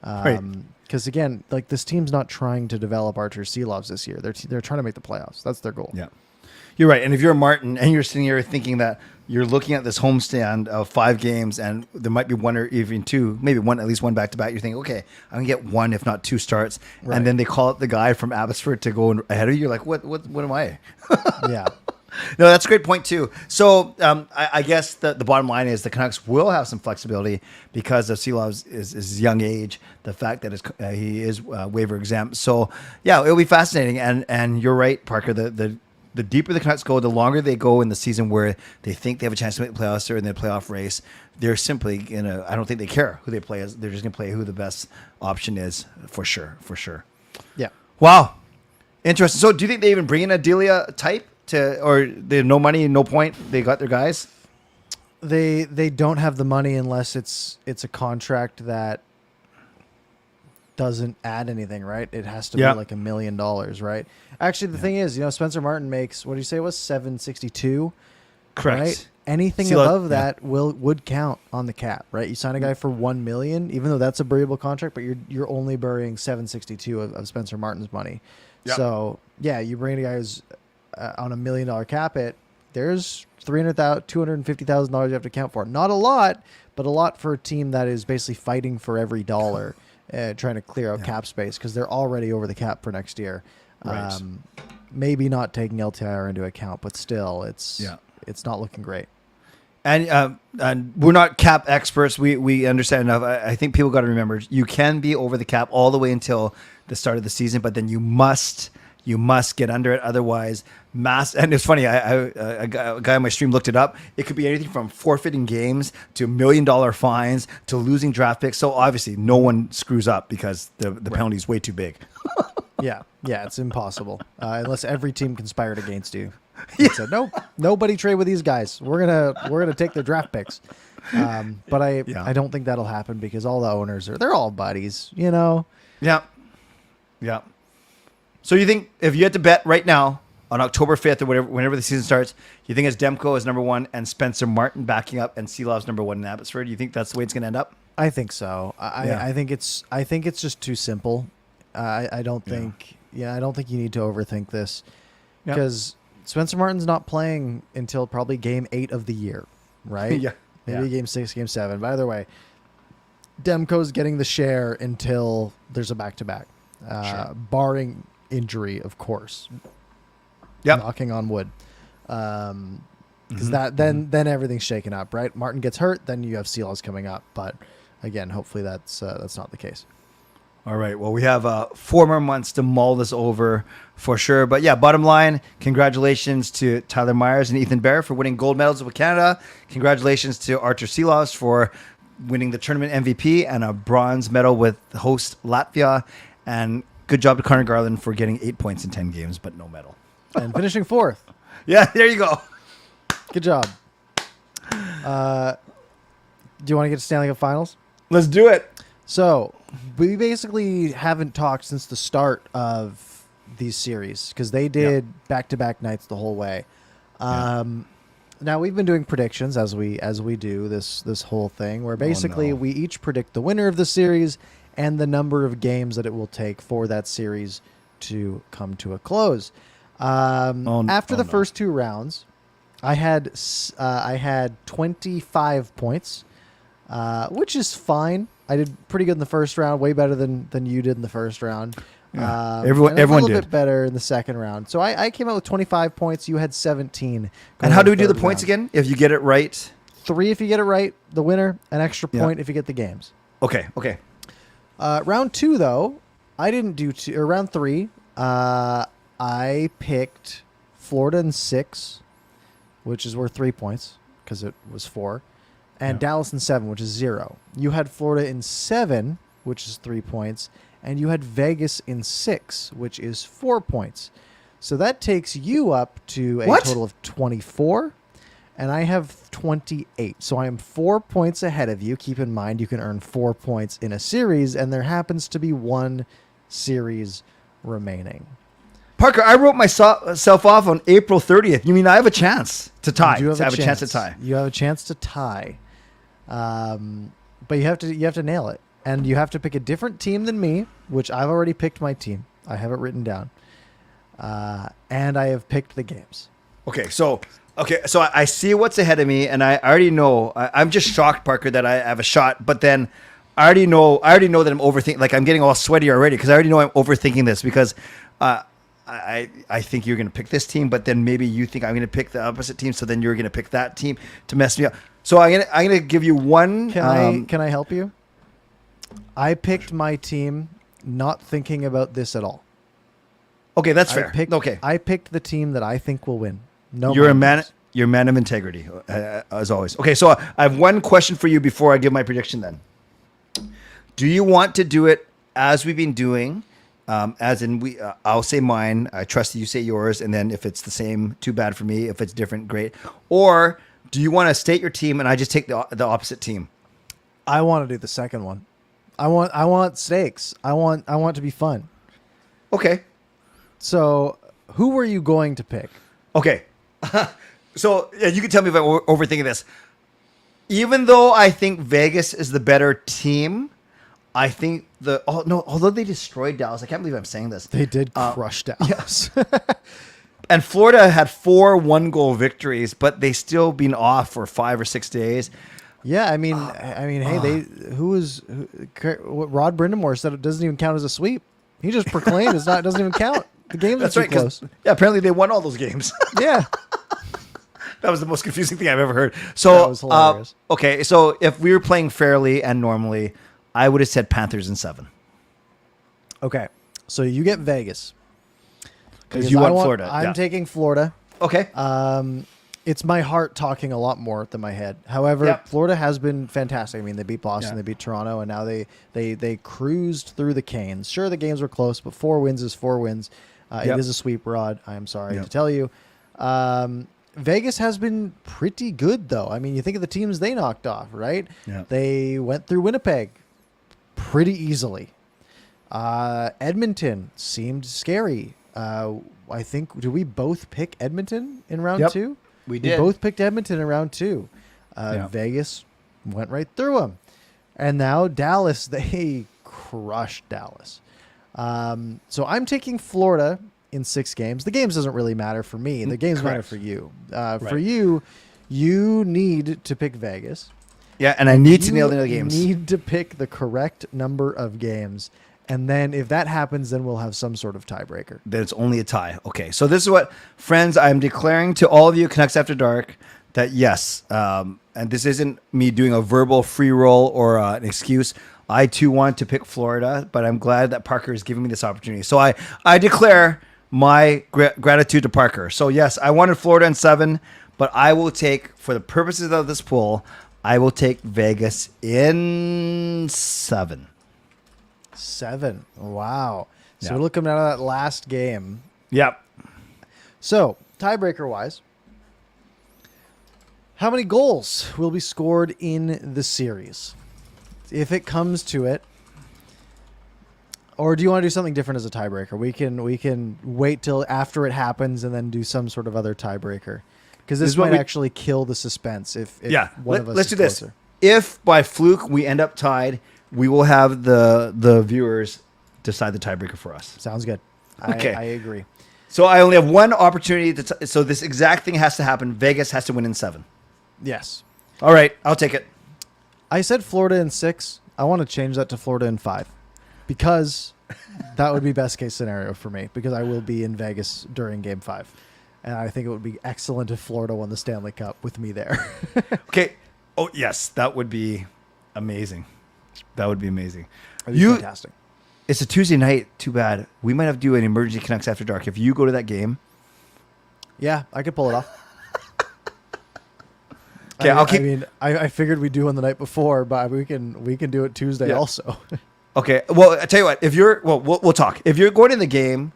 [SPEAKER 1] Because again, like, this team's not trying to develop Arturs Silovs this year. They're trying to make the playoffs. That's their goal.
[SPEAKER 2] Yeah. You're right. And if you're Martin and you're sitting here thinking that you're looking at this homestand of 5 games and there might be 1 or even 2, maybe at least one back-to-back, you're thinking, okay, I'm going to get 1, if not 2 starts. Right. And then they call up the guy from Abbotsford to go ahead of you. You're like, what am I?
[SPEAKER 1] Yeah.
[SPEAKER 2] No, that's a great point too. So I guess the bottom line is the Canucks will have some flexibility because of Silovs' his young age, the fact that he is waiver exempt. So yeah, it'll be fascinating. And you're right, Parker. The deeper the Canucks go, the longer they go in the season where they think they have a chance to make the playoffs or in the playoff race, they're simply I don't think they care who they play as. They're just going to play who the best option is for sure.
[SPEAKER 1] Yeah.
[SPEAKER 2] Wow. Interesting. So do you think they even bring in a Delia type or they have no money, no point? They got their guys?
[SPEAKER 1] They don't have the money unless it's a contract that doesn't add anything, right? It has to be like $1 million, right? Actually, the thing is, Spencer Martin makes, what do you say it was, $762?
[SPEAKER 2] Correct.
[SPEAKER 1] Right? Anything above that would count on the cap, right? You sign a guy for $1 million, even though that's a variable contract, but you're only burying $762 of Spencer Martin's money. Yep. So you bring a guy who's on $1 million cap hit. There's $250,000 you have to account for. Not a lot, but a lot for a team that is basically fighting for every dollar, trying to clear out cap space because they're already over the cap for next year. Right. Maybe not taking LTIR into account, but still, it's not looking great.
[SPEAKER 2] And we're not cap experts. We understand enough. I think people got to remember you can be over the cap all the way until the start of the season, but then you must get under it. Otherwise, and it's funny. A guy on my stream looked it up. It could be anything from forfeiting games to $1 million fines to losing draft picks. So obviously, no one screws up because the penalty is way too big.
[SPEAKER 1] Yeah, it's impossible unless every team conspired against you. Said nope, nobody trade with these guys. We're gonna take their draft picks. But I don't think that'll happen because all the owners they're all buddies, you know.
[SPEAKER 2] Yeah. So you think if you had to bet right now on October 5th or whenever the season starts, you think it's Demko is number one and Spencer Martin backing up and Silovs number one in Abbotsford? Do you think that's the way it's going to end up?
[SPEAKER 1] I think so. I think it's just too simple. I don't think you need to overthink this because Spencer Martin's not playing until probably game 8 of the year, right? Maybe game 6, game 7. By the way, Demko's getting the share until there's a back-to-back, barring injury, of course. Knocking on wood. Because then everything's shaken up, right? Martin gets hurt, then you have Silovs coming up. But again, hopefully that's not the case.
[SPEAKER 2] All right. Well, we have 4 more months to mull this over for sure. But yeah, bottom line, congratulations to Tyler Myers and Ethan Bear for winning gold medals with Canada. Congratulations to Arturs Silovs for winning the tournament MVP and a bronze medal with host Latvia. And good job to Connor Garland for getting 8 points in 10 games, but no medal.
[SPEAKER 1] And finishing 4th.
[SPEAKER 2] Yeah, there you go.
[SPEAKER 1] Good job. Do you want to get to Stanley Cup Finals?
[SPEAKER 2] Let's do it.
[SPEAKER 1] So we basically haven't talked since the start of these series because they did back-to-back nights the whole way. Now we've been doing predictions as we do this whole thing where basically we each predict the winner of the series and the number of games that it will take for that series to come to a close. After the first 2 rounds, I had 25 points, which is fine. I did pretty good in the first round, way better than you did in the first round.
[SPEAKER 2] Everyone
[SPEAKER 1] a little
[SPEAKER 2] did
[SPEAKER 1] bit better in the second round. So I came out with 25 points. You had 17.
[SPEAKER 2] And how do we do the points again? If you get it right,
[SPEAKER 1] 3 if you get it right, the winner. An extra point if you get the games.
[SPEAKER 2] Okay.
[SPEAKER 1] Round 2 though, I didn't do 2. Or round 3, I picked Florida in 6, which is worth 3 points because it was 4. And Dallas in 7, which is 0. You had Florida in 7, which is 3 points. And you had Vegas in 6, which is 4 points. So that takes you up to a total of 24. And I have 28. So I am 4 points ahead of you. Keep in mind, you can earn 4 points in a series. And there happens to be 1 series remaining.
[SPEAKER 2] Parker, I wrote myself off on April 30th. You mean I have a chance to tie?
[SPEAKER 1] You have
[SPEAKER 2] a chance to tie.
[SPEAKER 1] You have a chance to tie. But you have to nail it. And you have to pick a different team than me, which I've already picked my team. I have it written down. And I have picked the games.
[SPEAKER 2] So I see what's ahead of me, and I already know. I'm just shocked, Parker, that I have a shot. But then I already know that I'm overthinking. Like I'm getting all sweaty already because I already know I'm overthinking this because I think you're going to pick this team, but then maybe you think I'm going to pick the opposite team. So then you're going to pick that team to mess me up. So I'm going to give you one.
[SPEAKER 1] Can I help you? I picked my team not thinking about this at all.
[SPEAKER 2] Okay, that's fair.
[SPEAKER 1] I picked the team that I think will win. No,
[SPEAKER 2] you're a man of integrity, as always. Okay, so I have one question for you before I give my prediction. Then, do you want to do it as we've been doing? As in, I'll say mine. I trust that you say yours, and then if it's the same, too bad for me. If it's different, great. Or do you want to state your team and I just take the opposite team?
[SPEAKER 1] I want to do the second one. I want stakes. I want to be fun.
[SPEAKER 2] Okay.
[SPEAKER 1] So, who were you going to pick?
[SPEAKER 2] Okay. So, you can tell me if I'm overthinking this. Even though I think Vegas is the better team, I think although they destroyed Dallas, I can't believe I'm saying this.
[SPEAKER 1] They did crush Dallas.
[SPEAKER 2] Yeah. And Florida had 4 1-goal victories, but they still been off for 5 or 6 days.
[SPEAKER 1] Yeah, I mean, hey, Rod Brindamore said it doesn't even count as a sweep. He just proclaimed it doesn't even count. The games are too close.
[SPEAKER 2] Yeah, apparently they won all those games.
[SPEAKER 1] Yeah.
[SPEAKER 2] That was the most confusing thing I've ever heard. So,
[SPEAKER 1] that was hilarious.
[SPEAKER 2] Okay, so if we were playing fairly and normally, I would have said Panthers in 7.
[SPEAKER 1] Okay, so you get Vegas.
[SPEAKER 2] Because you want Florida.
[SPEAKER 1] I'm taking Florida.
[SPEAKER 2] Okay.
[SPEAKER 1] it's my heart talking a lot more than my head. However, Florida has been fantastic. I mean, they beat Boston, they beat Toronto, and now they cruised through the Canes. Sure, the games were close, but 4 wins is 4 wins. It is a sweep, Rod. I am sorry to tell you. Vegas has been pretty good, though. I mean, you think of the teams they knocked off, right? Yeah. They went through Winnipeg pretty easily. Edmonton seemed scary. I think, did we both pick Edmonton in round 2?
[SPEAKER 2] We did.
[SPEAKER 1] We both picked Edmonton in round 2. Vegas went right through them. And now Dallas, they crushed Dallas. So I'm taking Florida in 6 games. The games doesn't really matter for me. The games matter for you. For you, you need to pick Vegas.
[SPEAKER 2] Yeah, and I need to nail the games.
[SPEAKER 1] You need to pick the correct number of games. And then if that happens, then we'll have some sort of tiebreaker.
[SPEAKER 2] Then it's only a tie. Okay, so this is what, friends, I'm declaring to all of you Canucks After Dark that yes, and this isn't me doing a verbal free roll or an excuse. I too want to pick Florida, but I'm glad that Parker is giving me this opportunity. So I declare my gratitude to Parker. So yes, I wanted Florida in 7, but I will take, for the purposes of this pool, I will take Vegas in 7.
[SPEAKER 1] 7. Wow. So we're looking at that last game.
[SPEAKER 2] Yep.
[SPEAKER 1] So, tiebreaker-wise, how many goals will be scored in the series? If it comes to it, or do you want to do something different as a tiebreaker? We can wait till after it happens and then do some sort of other tiebreaker. Because this might actually kill the suspense if one of us
[SPEAKER 2] let's
[SPEAKER 1] is
[SPEAKER 2] do
[SPEAKER 1] closer.
[SPEAKER 2] This. If by fluke we end up tied, we will have the viewers decide the tiebreaker for us.
[SPEAKER 1] Sounds good.
[SPEAKER 2] Okay.
[SPEAKER 1] I agree.
[SPEAKER 2] So I only have one opportunity. So this exact thing has to happen. Vegas has to win in 7.
[SPEAKER 1] Yes.
[SPEAKER 2] All right. I'll take it.
[SPEAKER 1] I said Florida in 6. I want to change that to Florida in 5. Because that would be best case scenario for me. Because I will be in Vegas during Game 5. And I think it would be excellent if Florida won the Stanley Cup with me there.
[SPEAKER 2] Okay. Oh, yes. That would be amazing. That would be amazing.
[SPEAKER 1] Fantastic.
[SPEAKER 2] It's a Tuesday night. Too bad. We might have to do an emergency Canucks After Dark. If you go to that game.
[SPEAKER 1] Yeah, I could pull it off.
[SPEAKER 2] Okay,
[SPEAKER 1] I figured we'd do one the night before, but we can do it Tuesday also.
[SPEAKER 2] Okay. Well, I tell you what. If you're we'll talk. If you're going to the game,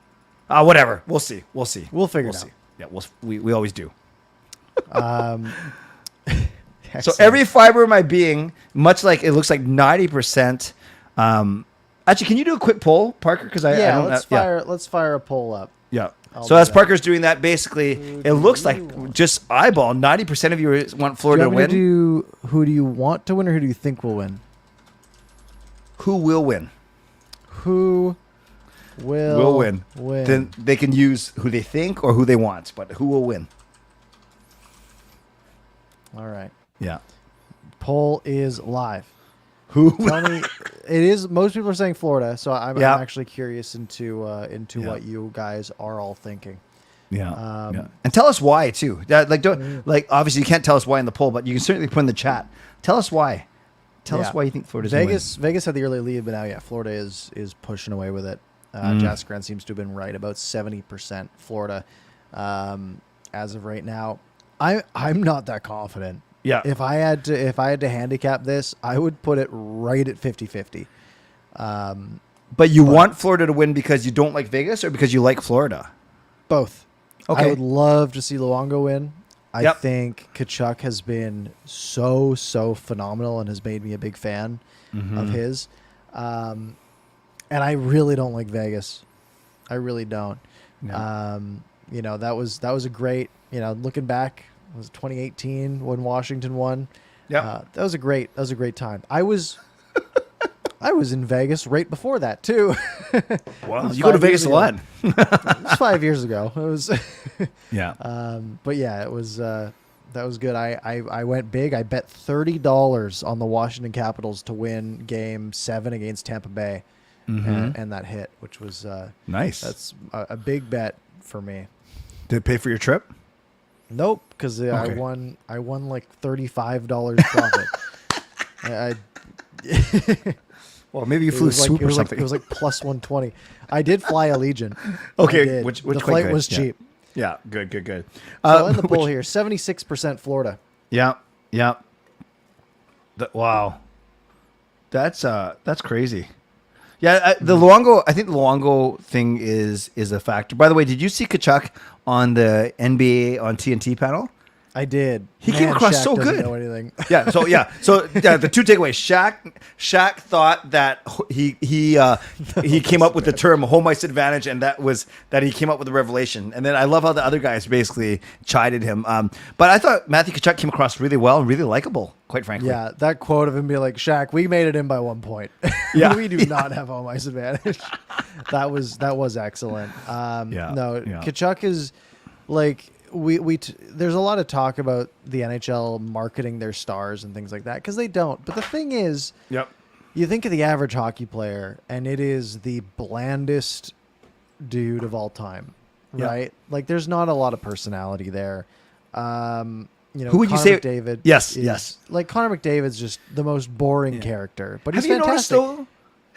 [SPEAKER 2] whatever. We'll see. We'll
[SPEAKER 1] figure it out.
[SPEAKER 2] Yeah, we always do. So
[SPEAKER 1] Excellent.
[SPEAKER 2] every fiber of my being, much like it looks like 90%. Actually, can you do a quick poll, Parker? Because
[SPEAKER 1] let's fire a poll up.
[SPEAKER 2] Yeah. So as Parker's doing that, basically, it looks like just eyeball 90% of you want Florida to win.
[SPEAKER 1] Who do you want to win, or who do you think will win?
[SPEAKER 2] Who will win?
[SPEAKER 1] Who will
[SPEAKER 2] win? Then they can use who they think or who they want, but who will win?
[SPEAKER 1] All right.
[SPEAKER 2] Yeah.
[SPEAKER 1] Poll is live.
[SPEAKER 2] Who?
[SPEAKER 1] Tell me. It is. Most people are saying Florida, so I'm actually curious into what you guys are all thinking.
[SPEAKER 2] Yeah. And tell us why too. Obviously you can't tell us why in the poll, but you can certainly put in the chat. Tell us why. Tell us why you think Florida's
[SPEAKER 1] Vegas. Vegas had the early lead, but now Florida is pushing away with it. Jaskran seems to have been right about 70% Florida as of right now. I'm not that confident.
[SPEAKER 2] Yeah.
[SPEAKER 1] If I had to handicap this, I would put it right at 50-50.
[SPEAKER 2] But you want Florida to win because you don't like Vegas or because you like Florida?
[SPEAKER 1] Both.
[SPEAKER 2] Okay.
[SPEAKER 1] I would love to see Luongo win. I think Tkachuk has been so phenomenal and has made me a big fan of his. And I really don't like Vegas. I really don't. No. That was a great, looking back, it was 2018 when Washington won. Yeah. That was a great time. I was in Vegas right before that too.
[SPEAKER 2] Wow. You go to Vegas a lot.
[SPEAKER 1] It was 5 years ago. It was
[SPEAKER 2] yeah.
[SPEAKER 1] But yeah, it was that was good. I went big. I bet $30 on the Washington Capitals to win Game 7 against Tampa Bay, and that hit, which was
[SPEAKER 2] nice.
[SPEAKER 1] That's a big bet for me.
[SPEAKER 2] Did it pay for your trip?
[SPEAKER 1] Nope, because I won like $35 profit.
[SPEAKER 2] Well, maybe you flew Swoop or something.
[SPEAKER 1] It was like plus 120. I did fly Allegiant.
[SPEAKER 2] Okay, which
[SPEAKER 1] the flight was
[SPEAKER 2] cheap. Yeah, good.
[SPEAKER 1] So I'll end the poll here. 76% Florida.
[SPEAKER 2] Yeah. Wow. That's crazy. Yeah, the Luongo. I think the Luongo thing is a factor. By the way, did you see Tkachuk on the NBA on TNT panel?
[SPEAKER 1] I did.
[SPEAKER 2] He came across
[SPEAKER 1] Shaq
[SPEAKER 2] so
[SPEAKER 1] doesn't
[SPEAKER 2] good.
[SPEAKER 1] know anything.
[SPEAKER 2] So the two takeaways. Shaq thought that he came up with the term home ice advantage, and that he came up with the revelation. And then I love how the other guys basically chided him. But I thought Matthew Tkachuk came across really well and really likable, quite frankly.
[SPEAKER 1] Yeah, that quote of him being like, "Shaq, we made it in by 1 point.
[SPEAKER 2] Yeah,
[SPEAKER 1] we do not have home ice advantage." That was excellent. Tkachuk is like. There's a lot of talk about the NHL marketing their stars and things like that because they don't. But the thing is, you think of the average hockey player and it is the blandest dude of all time, right? Like there's not a lot of personality there.
[SPEAKER 2] Who would you say?
[SPEAKER 1] McDavid.
[SPEAKER 2] Yes.
[SPEAKER 1] Like Connor McDavid's just the most boring character, but he's
[SPEAKER 2] fantastic.
[SPEAKER 1] Noticed,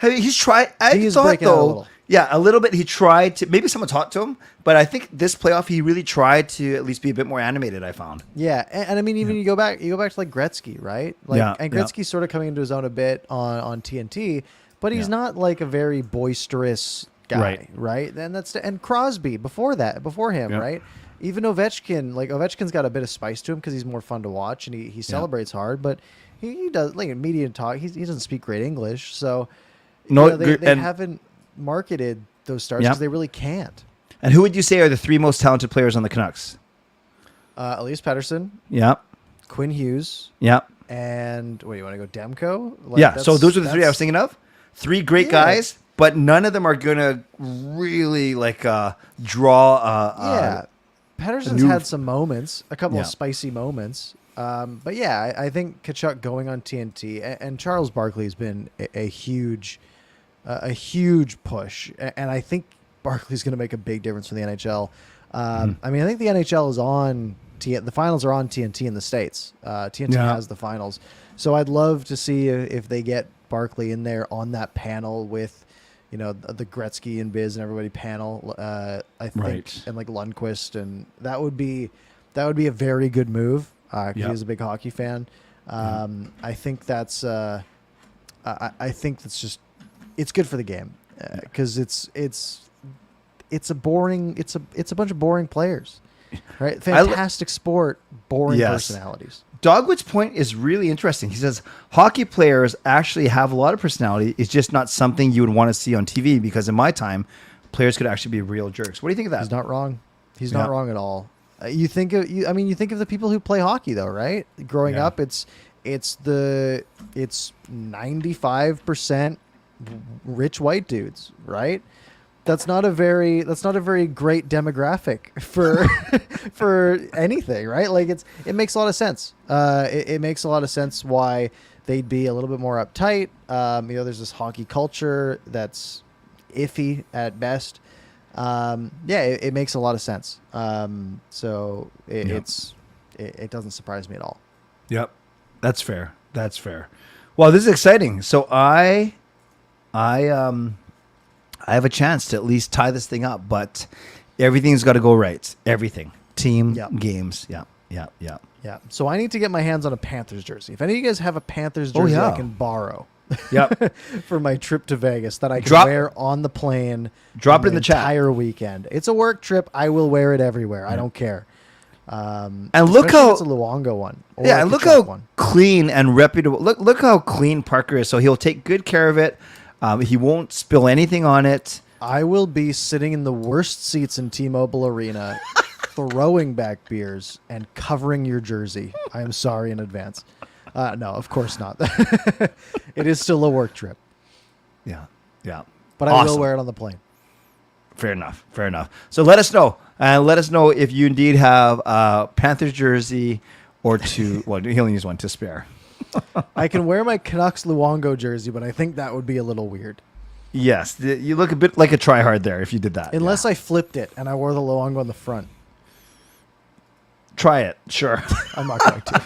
[SPEAKER 2] though? He's tried.
[SPEAKER 1] He is breaking out a little.
[SPEAKER 2] Yeah, a little bit. He tried to. Maybe someone taught to him, but I think this playoff he really tried to at least be a bit more animated. I found.
[SPEAKER 1] Yeah, and I mean, even you go back to like Gretzky, right? And Gretzky's sort of coming into his own a bit on TNT, but he's not like a very boisterous guy, right? And Crosby before him, right? Even Ovechkin's got a bit of spice to him because he's more fun to watch and he celebrates hard, but he does like in media talk. He doesn't speak great English, so they haven't marketed those stars because they really can't.
[SPEAKER 2] And who would you say are the three most talented players on the Canucks?
[SPEAKER 1] Elias Pettersson.
[SPEAKER 2] Yeah.
[SPEAKER 1] Quinn Hughes.
[SPEAKER 2] Yeah.
[SPEAKER 1] And what do you want to go? Demko?
[SPEAKER 2] So those are the three I was thinking of. Three great guys, but none of them are gonna really draw.
[SPEAKER 1] Patterson's had some moments, a couple of spicy moments. But I think Tkachuk going on TNT and Charles Barkley's been a huge push, and I think Barkley's going to make a big difference for the NHL. I mean, I think the NHL is on the finals are on TNT in the States. TNT has the finals, so I'd love to see if they get Barkley in there on that panel with, the Gretzky and Biz and everybody panel. I think and like Lundqvist, and that would be a very good move. He's a big hockey fan. I think that's just. It's good for the game because it's a bunch of boring players, right? Fantastic sport, boring personalities.
[SPEAKER 2] Dogwood's point is really interesting. He says hockey players actually have a lot of personality. It's just not something you would want to see on TV because in my time, players could actually be real jerks. What do you think of that?
[SPEAKER 1] He's not wrong. He's not wrong at all. You think of the people who play hockey though, right? Growing up, it's 95% rich white dudes, right? That's not a very great demographic for anything, right? Like it makes a lot of sense. It makes a lot of sense why they'd be a little bit more uptight. There's this hockey culture that's iffy at best. It makes a lot of sense. So it doesn't surprise me at all.
[SPEAKER 2] Yep, that's fair. Well, this is exciting. So I have a chance to at least tie this thing up, but everything's got to go right. Everything. Team, games. Yeah.
[SPEAKER 1] So I need to get my hands on a Panthers jersey. If any of you guys have a Panthers jersey I can borrow for my trip to Vegas that I can wear on the plane.
[SPEAKER 2] Drop it in the chat.
[SPEAKER 1] Entire weekend. It's a work trip. I will wear it everywhere. I don't care.
[SPEAKER 2] And look how
[SPEAKER 1] it's a Luongo one.
[SPEAKER 2] And look how clean and reputable. Look how clean Parker is. So he'll take good care of it. He won't spill anything on it.
[SPEAKER 1] I will be sitting in the worst seats in T-Mobile Arena, throwing back beers and covering your jersey. I am sorry in advance. No, of course not. It is still a work trip.
[SPEAKER 2] Yeah.
[SPEAKER 1] But I will wear it on the plane.
[SPEAKER 2] Fair enough. So let us know. Let us know if you indeed have a Panthers jersey or two. Well, he only needs one to spare.
[SPEAKER 1] I can wear my Canucks Luongo jersey, but I think that would be a little weird.
[SPEAKER 2] Yes, you look a bit like a tryhard there if you did that.
[SPEAKER 1] Unless I flipped it and I wore the Luongo on the front.
[SPEAKER 2] Try it, sure.
[SPEAKER 1] I'm not going to.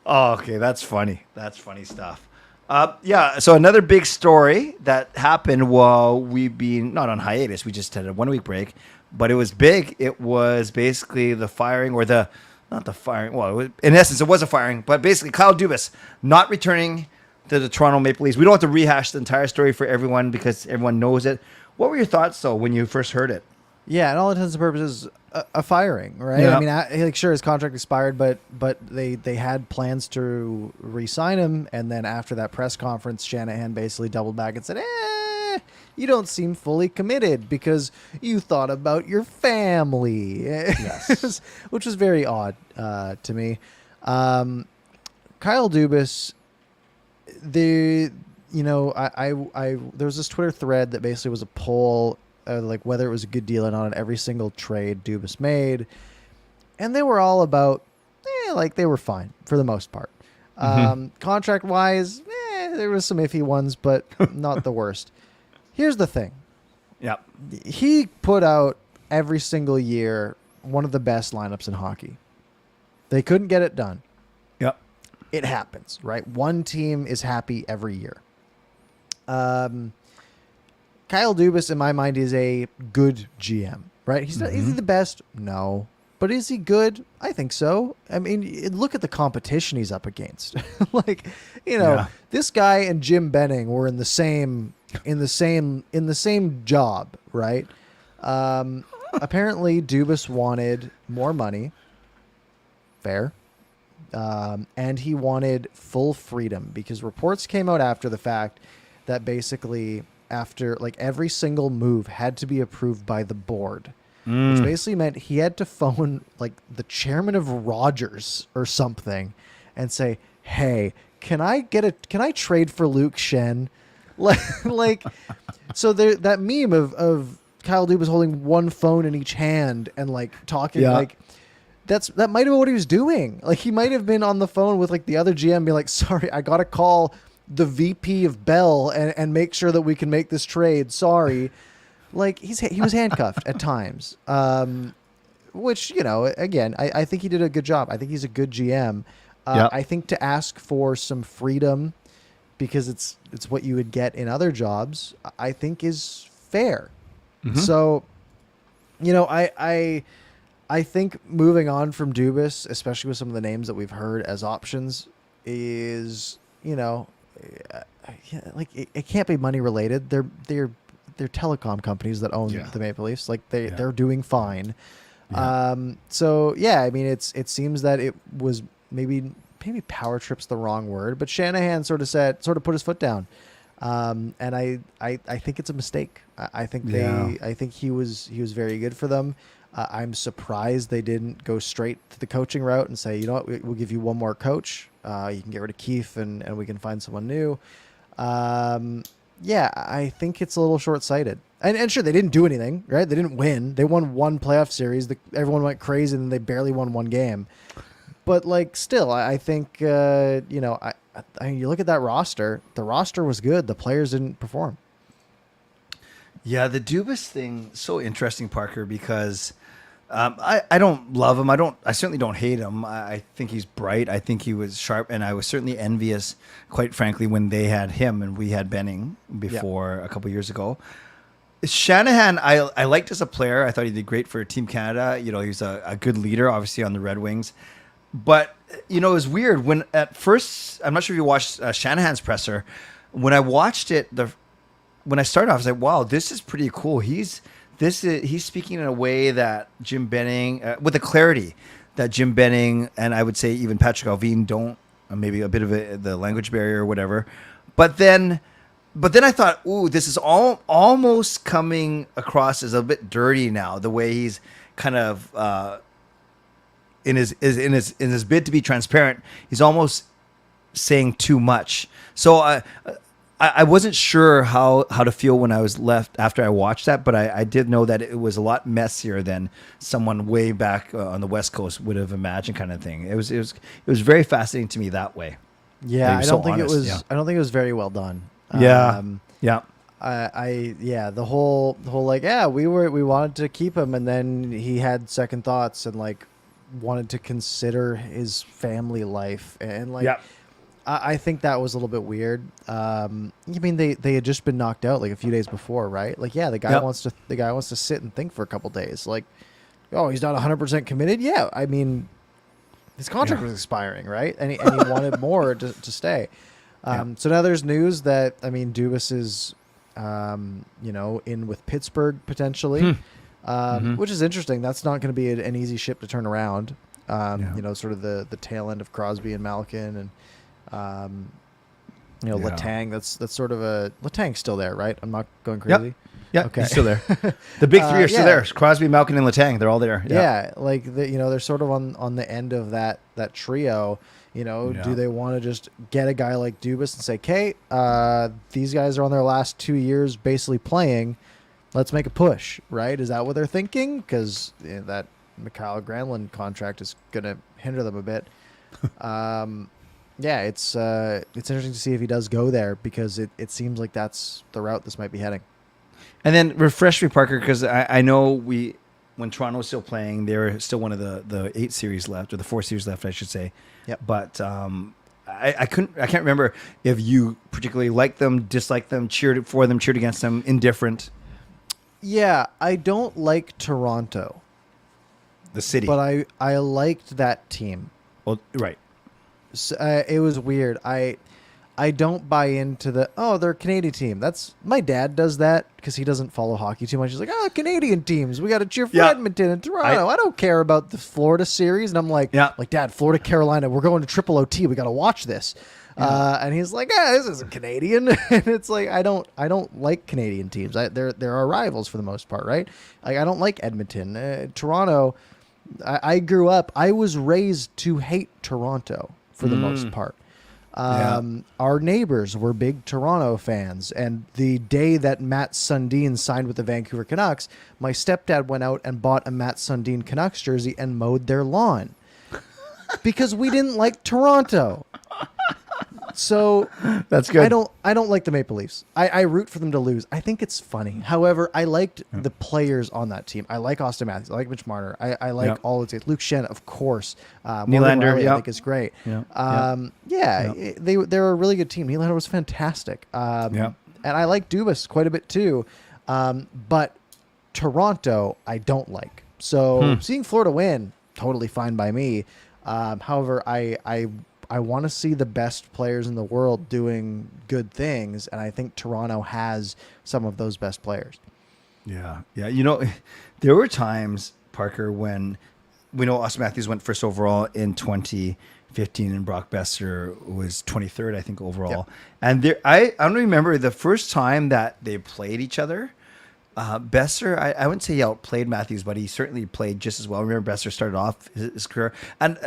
[SPEAKER 2] Oh, okay, that's funny. That's funny stuff. Yeah. So another big story that happened while we've been not on hiatus. We just had a 1 week break, but it was big. It was basically the firing or not the firing. Well, in essence, it was a firing, but basically Kyle Dubas not returning to the Toronto Maple Leafs. We don't have to rehash the entire story for everyone because everyone knows it. What were your thoughts though when you first heard it?
[SPEAKER 1] Yeah, and all intents and purposes, a firing, right?
[SPEAKER 2] Yeah.
[SPEAKER 1] I mean, sure, his contract expired, but they had plans to re-sign him, and then after that press conference, Shanahan basically doubled back and said, you don't seem fully committed because you thought about your family. Yes. Which was very odd to me. Kyle Dubas, there was this Twitter thread that basically was a poll, like whether it was a good deal or not on every single trade Dubas made, and they were all about, like they were fine for the most part. Contract wise, there was some iffy ones, but not the worst. Here's the thing.
[SPEAKER 2] Yeah,
[SPEAKER 1] he put out every single year one of the best lineups in hockey. They couldn't get it done.
[SPEAKER 2] Yep,
[SPEAKER 1] it happens, right? One team is happy every year. Kyle Dubas, in my mind, is a good GM, right? Is he the best? No. But is he good? I think so. I mean, look at the competition he's up against. This guy and Jim Benning were in the same job, right? Apparently, Dubas wanted more money. Fair. And he wanted full freedom because reports came out after the fact that basically after like every single move had to be approved by the board, which basically meant he had to phone like the chairman of Rogers or something and say, "Hey, can I trade for Luke Shen?" like so there, that meme of Kyle Dubas holding one phone in each hand and like talking like that might have been what he was doing. Like he might have been on the phone with like the other GM being like, "Sorry, I got to call the VP of Bell and make sure that we can make this trade. Sorry." Like he was handcuffed at times, which, again, I think he did a good job. I think he's a good GM. I think to ask for some freedom because it's what you would get in other jobs, I think is fair. So, I think moving on from Dubas, especially with some of the names that we've heard as options, is, like it can't be money related. They're telecom companies that own the Maple Leafs. Like they're doing fine. So yeah, I mean it seems that it was maybe power trip's the wrong word, but Shanahan sort of put his foot down. And I think it's a mistake. I think he was very good for them. I'm surprised they didn't go straight to the coaching route and say, you know what, we'll give you one more coach. You can get rid of Keefe and we can find someone new. I think it's a little short-sighted. And sure, they didn't do anything, right? They didn't win. They won one playoff series. Everyone went crazy, and they barely won one game. But, like, still, I think, I mean, you look at that roster. The roster was good. The players didn't perform.
[SPEAKER 2] Yeah, the Dubas thing, so interesting, Parker, because I don't love him. I certainly don't hate him. I think he's bright. I think he was sharp, and I was certainly envious, quite frankly, when they had him and we had Benning before a couple years ago. Shanahan, I liked as a player. I thought he did great for Team Canada. He's a good leader, obviously, on the Red Wings. But, it was weird. When at first, I'm not sure if you watched Shanahan's presser. When I watched it, when I started off, I was like, wow, this is pretty cool. He's speaking in a way that Jim Benning, with a clarity that Jim Benning and I would say even Patrick Allvin don't, maybe a bit of the language barrier or whatever. But then I thought, ooh, this is almost coming across as a bit dirty now. The way he's kind of in his bid to be transparent, he's almost saying too much. So I wasn't sure how to feel when I was left after I watched that, but I did know that it was a lot messier than someone way back on the West Coast would have imagined, kind of thing. It was very fascinating to me that way.
[SPEAKER 1] Yeah, I don't think it was very well done.
[SPEAKER 2] The
[SPEAKER 1] whole like, we wanted to keep him, and then he had second thoughts and like wanted to consider his family life and like. I think that was a little bit weird. You mean they had just been knocked out like a few days before, right? Like, yeah, the guy wants to sit and think for a couple days. Like, oh, he's not 100% committed. Yeah, I mean, his contract was expiring, right? And he wanted more to stay. So now there's news that Dubas is, in with Pittsburgh potentially, which is interesting. That's not going to be an easy ship to turn around. Sort of the tail end of Crosby and Malkin and. Letang. That's sort of Letang's still there, right? I'm not going crazy.
[SPEAKER 2] Yeah, okay. He's still there. The big three are still there. Crosby, Malkin, and Letang. They're all there.
[SPEAKER 1] Yeah, they're sort of on the end of that trio. Do they want to just get a guy like Dubas and say, "Okay, these guys are on their last 2 years basically playing. Let's make a push." Right? Is that what they're thinking? Because that Mikhail Granlund contract is going to hinder them a bit. Yeah, it's interesting to see if he does go there because it seems like that's the route this might be heading.
[SPEAKER 2] And then refresh me, Parker, because I know when Toronto was still playing, they were still one of the 8 series left, or the 4 series left, I should say.
[SPEAKER 1] Yep.
[SPEAKER 2] But I can't remember if you particularly liked them, disliked them, cheered for them, cheered against them, indifferent.
[SPEAKER 1] Yeah, I don't like Toronto.
[SPEAKER 2] The city.
[SPEAKER 1] But I liked that team.
[SPEAKER 2] Well, right.
[SPEAKER 1] So, it was weird. I don't buy into they're a Canadian team. My dad does that because he doesn't follow hockey too much. He's like, Canadian teams. We got to cheer for Edmonton and Toronto. I don't care about the Florida series. And I'm like, Dad, Florida, Carolina, we're going to triple OT. We got to watch this. And he's like, this isn't Canadian. And it's like, I don't like Canadian teams. They're our rivals for the most part, right? Like, I don't like Edmonton. Toronto, I grew up, I was raised to hate Toronto for the most part. Our neighbors were big Toronto fans, and the day that Matt Sundin signed with the Vancouver Canucks, my stepdad went out and bought a Matt Sundin Canucks jersey and mowed their lawn because we didn't like Toronto. So
[SPEAKER 2] that's good.
[SPEAKER 1] I don't like the Maple Leafs. I root for them to lose. I think it's funny. However, I liked the players on that team. I like Austin Matthews. I like Mitch Marner. I like all of it. Luke Shen, of course.
[SPEAKER 2] Nylander,
[SPEAKER 1] I think is great. They're a really good team. Nylander was fantastic. And I like Dubas quite a bit too. But Toronto, I don't like. So seeing Florida win, totally fine by me. However, I want to see the best players in the world doing good things, and I think Toronto has some of those best players.
[SPEAKER 2] Yeah. There were times, Parker, when we know Austin Matthews went first overall in 2015, and Brock Besser was 23rd, I think, overall. And I don't remember the first time that they played each other. Besser, I wouldn't say he outplayed Matthews, but he certainly played just as well. I remember Besser started off his career, and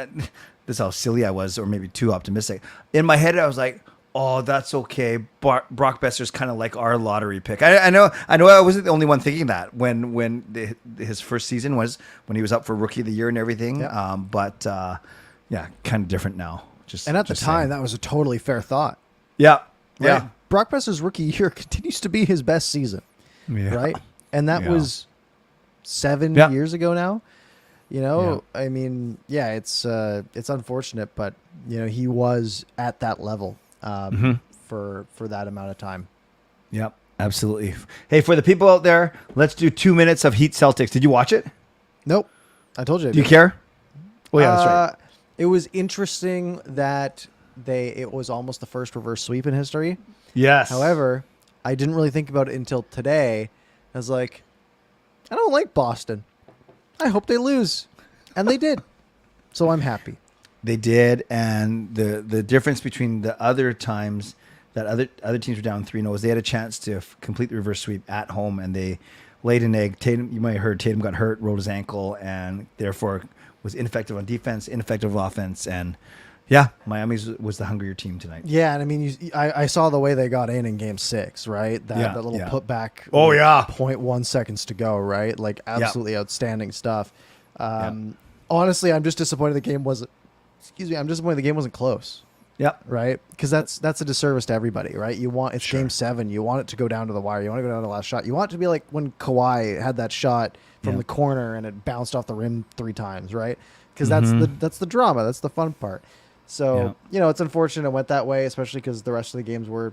[SPEAKER 2] this is how silly I was, or maybe too optimistic. In my head, I was like, "Oh, that's okay." Brock Besser's kind of like our lottery pick. I know. I wasn't the only one thinking that when his first season was when he was up for Rookie of the Year and everything. But kind of different now.
[SPEAKER 1] And at the time, that was a totally fair thought.
[SPEAKER 2] Yeah.
[SPEAKER 1] Brock Besser's Rookie year continues to be his best season. Yeah. Right, and that was 7 years ago now. I mean, it's unfortunate, but he was at that level for that amount of time.
[SPEAKER 2] Yep, absolutely. Hey, for the people out there, let's do 2 minutes of Heat Celtics. Did you watch it?
[SPEAKER 1] Nope. I told you.
[SPEAKER 2] Do you care? Oh yeah, that's right.
[SPEAKER 1] It was interesting that it was almost the first reverse sweep in history.
[SPEAKER 2] Yes.
[SPEAKER 1] However, I didn't really think about it until today. I was like, I don't like Boston. I hope they lose. And they did. So I'm happy.
[SPEAKER 2] They did. And the difference between the other times that other teams were down 3-0 is they had a chance to complete the reverse sweep at home, and they laid an egg. Tatum, you might have heard, Tatum got hurt, rolled his ankle, and therefore was ineffective on defense, ineffective on offense, and Miami was the hungrier team tonight.
[SPEAKER 1] Yeah, and I mean, I saw the way they got in Game 6, right? That little putback.
[SPEAKER 2] Oh, yeah.
[SPEAKER 1] 0.1 seconds to go, right? Like, absolutely outstanding stuff. Honestly, I'm just disappointed the game wasn't. I'm disappointed the game wasn't close.
[SPEAKER 2] Yeah.
[SPEAKER 1] Right? Because that's a disservice to everybody, right? It's Game 7. You want it to go down to the wire. You want to go down to the last shot. You want it to be like when Kawhi had that shot from the corner and it bounced off the rim 3 times, right? Because that's the drama. That's the fun part. So, it's unfortunate it went that way, especially because the rest of the games were,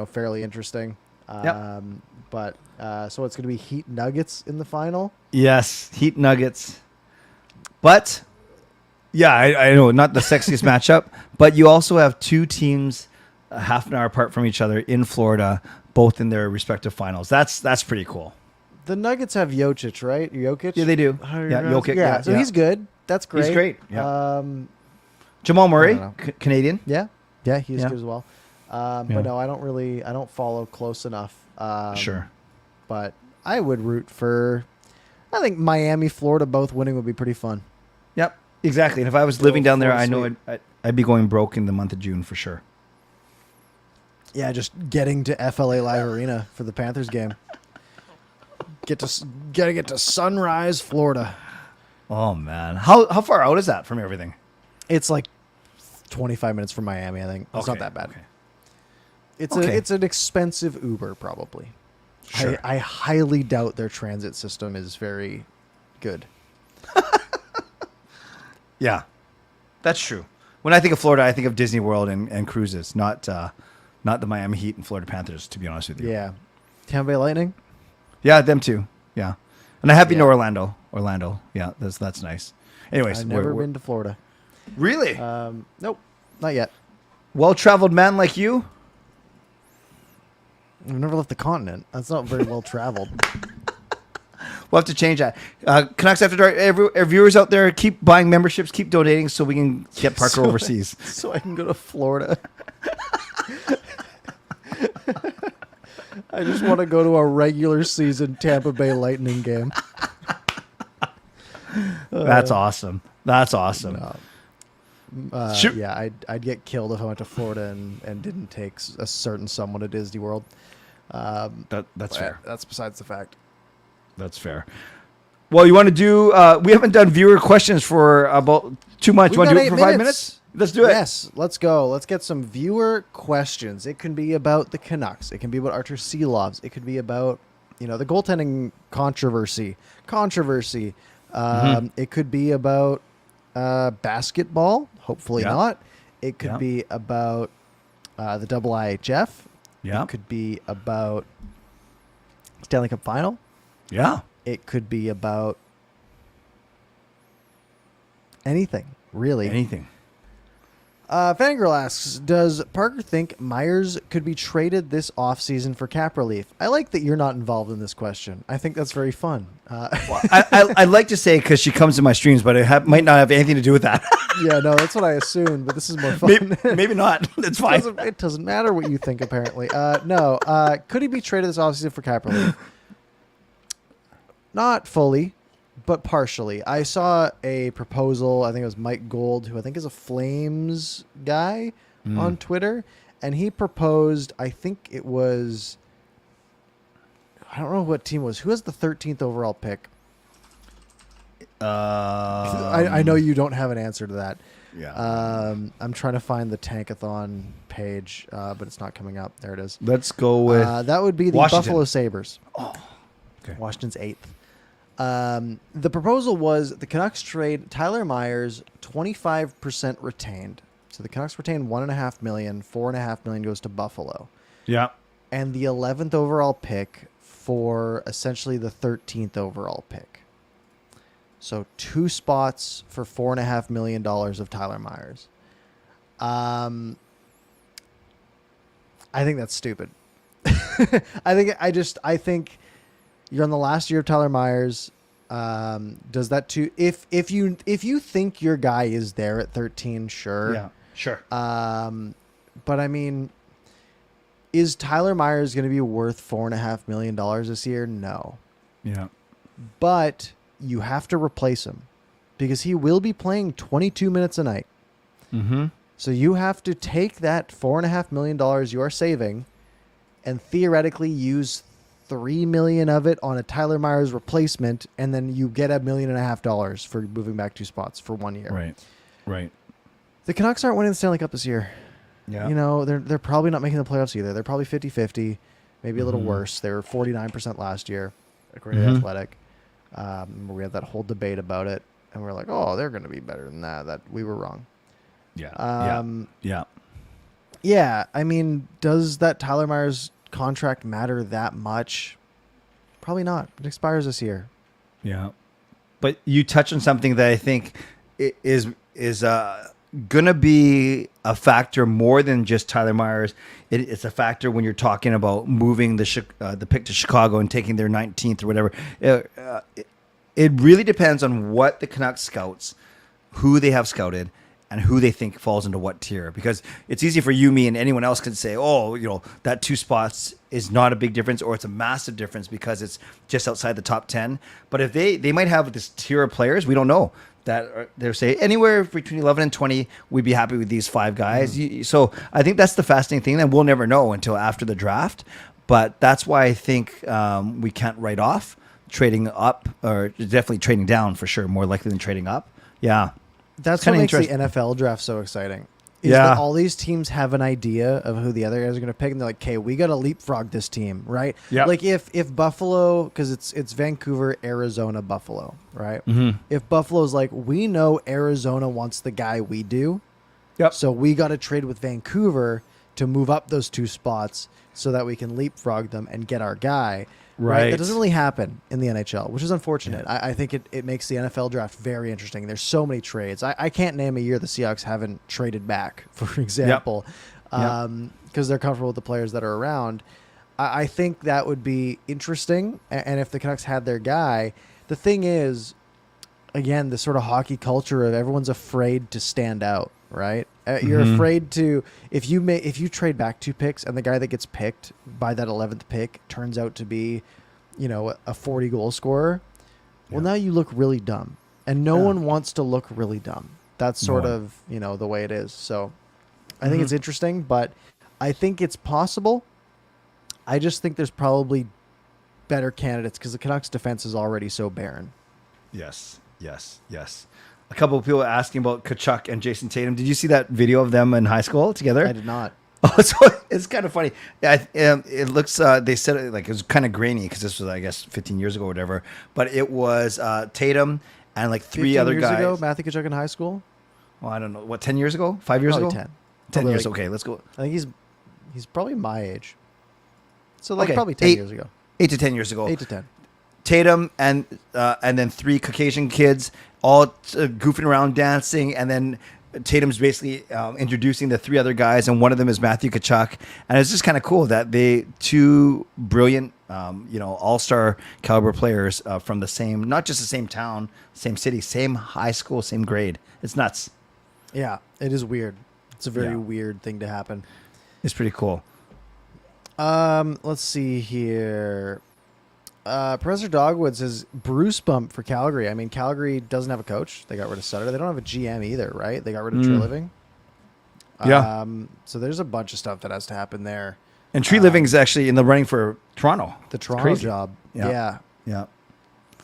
[SPEAKER 1] fairly interesting. But so it's going to be Heat Nuggets in the final.
[SPEAKER 2] Yes, Heat Nuggets. But, yeah, I know, not the sexiest matchup, but you also have two teams half an hour apart from each other in Florida, both in their respective finals. That's pretty cool.
[SPEAKER 1] The Nuggets have Jokic, right? Jokic?
[SPEAKER 2] Yeah, they do. Yeah, Jokic.
[SPEAKER 1] Yeah, so he's good. That's great.
[SPEAKER 2] He's great. Yeah. Jamal Murray, Canadian.
[SPEAKER 1] Yeah, he's good as well. But no, I don't follow close enough.
[SPEAKER 2] Sure.
[SPEAKER 1] But I would root for, I think Miami, Florida, both winning would be pretty fun.
[SPEAKER 2] Yep, exactly. And if I was living down there, I know I'd be going broke in the month of June for sure.
[SPEAKER 1] Yeah, just getting to FLA Live Arena for the Panthers game. Gotta get to Sunrise, Florida.
[SPEAKER 2] Oh man, how far out is that from everything?
[SPEAKER 1] It's like 25 minutes from Miami. I think it's not that bad.
[SPEAKER 2] Okay.
[SPEAKER 1] It's an expensive Uber probably.
[SPEAKER 2] Sure.
[SPEAKER 1] I highly doubt their transit system is very good.
[SPEAKER 2] Yeah, that's true. When I think of Florida, I think of Disney World and cruises, not the Miami Heat and Florida Panthers, to be honest with you.
[SPEAKER 1] Yeah. Tampa Bay Lightning?
[SPEAKER 2] Yeah, them too. Yeah. And I have been to Orlando. Yeah, that's nice. Anyways.
[SPEAKER 1] I've never been to Florida.
[SPEAKER 2] Really?
[SPEAKER 1] Nope. Not yet.
[SPEAKER 2] Well-traveled man like you?
[SPEAKER 1] I've never left the continent. That's not very well traveled.
[SPEAKER 2] We'll have to change that. Canucks After Dark, our viewers out there, keep buying memberships, keep donating so we can get Parker overseas.
[SPEAKER 1] So I can go to Florida. I just want to go to a regular season Tampa Bay Lightning game.
[SPEAKER 2] That's awesome. That's awesome.
[SPEAKER 1] Sure. Yeah, I'd get killed if I went to Florida and didn't take a certain someone to Disney World.
[SPEAKER 2] That's fair.
[SPEAKER 1] That's besides the fact.
[SPEAKER 2] That's fair. Well, you want to do... we haven't done viewer questions for about 2 months. You want to do it for 5 minutes? Let's do it.
[SPEAKER 1] Yes, let's go. Let's get some viewer questions. It can be about the Canucks. It can be about Arturs Silovs. It could be about, the goaltending controversy. It could be about basketball. Hopefully not. It could be about the double IHF.
[SPEAKER 2] Yeah.
[SPEAKER 1] It could be about Stanley Cup Final.
[SPEAKER 2] Yeah.
[SPEAKER 1] It could be about anything, really.
[SPEAKER 2] Anything.
[SPEAKER 1] Fangirl asks, does Parker think Myers could be traded this offseason for cap relief? I like that you're not involved in this question. I think that's very fun.
[SPEAKER 2] Well, I like to say because she comes to my streams, but it might not have anything to do with that.
[SPEAKER 1] Yeah, no, that's what I assumed, but this is more fun.
[SPEAKER 2] Maybe not. It's fine.
[SPEAKER 1] It doesn't matter what you think, apparently. No. Could he be traded this offseason for cap relief? Not fully, but partially. I saw a proposal, I think it was Mike Gold, who I think is a Flames guy on Twitter, and he proposed, I think it was, I don't know what team it was. Who has the 13th overall pick? I know you don't have an answer to that.
[SPEAKER 2] Yeah.
[SPEAKER 1] I'm trying to find the Tankathon page, but it's not coming up. There it is.
[SPEAKER 2] Let's go with...
[SPEAKER 1] that would be the
[SPEAKER 2] Washington.
[SPEAKER 1] Buffalo Sabres.
[SPEAKER 2] Oh, okay.
[SPEAKER 1] Washington's 8th. The proposal was the Canucks trade Tyler Myers 25% retained. So the Canucks retain $1.5 million, $4.5 million goes to Buffalo.
[SPEAKER 2] Yeah.
[SPEAKER 1] And the 11th overall pick for essentially the 13th overall pick. So 2 spots for $4.5 million of Tyler Myers. I think that's stupid. I think you're on the last year of Tyler Myers. Does that too? If you think your guy is there at 13, sure.
[SPEAKER 2] Yeah, sure.
[SPEAKER 1] But I mean, is Tyler Myers going to be worth $4.5 million this year? No.
[SPEAKER 2] Yeah.
[SPEAKER 1] But you have to replace him because he will be playing 22 minutes a night.
[SPEAKER 2] Mm-hmm.
[SPEAKER 1] So you have to take that $4.5 million you are saving and theoretically use $3 million of it on a Tyler Myers replacement, and then you get $1.5 million for moving back 2 spots for 1 year.
[SPEAKER 2] Right.
[SPEAKER 1] The Canucks aren't winning the Stanley Cup this year.
[SPEAKER 2] Yeah.
[SPEAKER 1] They're probably not making the playoffs either. They're probably 50-50, maybe a little worse. They were 49% last year, according to Athletic. We had that whole debate about it, and we're like, oh, they're going to be better than that. That we were wrong. Yeah. I mean, does that Tyler Myers contract matter that much? Probably not. It expires this year.
[SPEAKER 2] Yeah. But you touch on something that I think is going to be a factor more than just Tyler Myers. It's a factor when you're talking about moving the pick to Chicago and taking their 19th or whatever. It really depends on what the Canucks scouts, who they have scouted, and who they think falls into what tier. Because it's easy for you, me, and anyone else can say, oh, that 2 spots is not a big difference, or it's a massive difference because it's just outside the top 10. But if they might have this tier of players, we don't know, that they're saying anywhere between 11 and 20, we'd be happy with these 5 guys. So I think that's the fascinating thing, and we'll never know until after the draft. But that's why I think we can't write off trading up, or definitely trading down for sure, more likely than trading up. Yeah.
[SPEAKER 1] That's what makes the NFL draft so exciting. Is that all these teams have an idea of who the other guys are going to pick, and they're like, okay, we got to leapfrog this team, right? Yeah. Like if Buffalo, because it's Vancouver, Arizona, Buffalo, right? Mm-hmm. If Buffalo's like, we know Arizona wants the guy we do, so we got to trade with Vancouver to move up those 2 spots so that we can leapfrog them and get our guy. Right. That doesn't really happen in the NHL, which is unfortunate. Yeah. I think it makes the NFL draft very interesting. There's so many trades. I can't name a year the Seahawks haven't traded back, for example, because they're comfortable with the players that are around. I think that would be interesting. And if the Canucks had their guy, the thing is, again, the sort of hockey culture of everyone's afraid to stand out, right? You're afraid to, if you trade back 2 picks and the guy that gets picked by that 11th pick turns out to be, a 40 goal scorer, well, now you look really dumb, and no one wants to look really dumb. That's sort of, the way it is. So I think it's interesting, but I think it's possible. I just think there's probably better candidates because the Canucks defense is already so barren.
[SPEAKER 2] Yes. A couple of people asking about Tkachuk and Jason Tatum. Did you see that video of them in high school together?
[SPEAKER 1] I did not.
[SPEAKER 2] Oh, so it's kind of funny. Yeah, it looks. They said it like it was kind of grainy because this was, I guess, 15 years ago or whatever. But it was Tatum and like 3 other guys. 15 years
[SPEAKER 1] ago, Matthew Tkachuk in high school.
[SPEAKER 2] Well, I don't know. What, 10 years ago? 5 years
[SPEAKER 1] probably
[SPEAKER 2] ago?
[SPEAKER 1] 10.
[SPEAKER 2] 10 years. Okay, let's go.
[SPEAKER 1] I think he's probably my age. So probably 10 years ago.
[SPEAKER 2] 8 to 10 years ago.
[SPEAKER 1] 8 to 10.
[SPEAKER 2] Tatum and then 3 Caucasian kids all goofing around, dancing, and then Tatum's basically introducing the 3 other guys, and one of them is Matthew Tkachuk. And it's just kind of cool that 2 brilliant, all-star caliber players from the same, not just the same town, same city, same high school, same grade. It's nuts.
[SPEAKER 1] Yeah, it is weird. It's a very weird thing to happen.
[SPEAKER 2] It's pretty cool.
[SPEAKER 1] Let's see here. Professor Dogwood says Bruce bump for Calgary. I mean, Calgary doesn't have a coach. They got rid of Sutter. They don't have a GM either, right? They got rid of Tree Living.
[SPEAKER 2] Yeah.
[SPEAKER 1] So there's a bunch of stuff that has to happen there.
[SPEAKER 2] And Tree Living is actually in the running for Toronto.
[SPEAKER 1] The Toronto job. Yeah.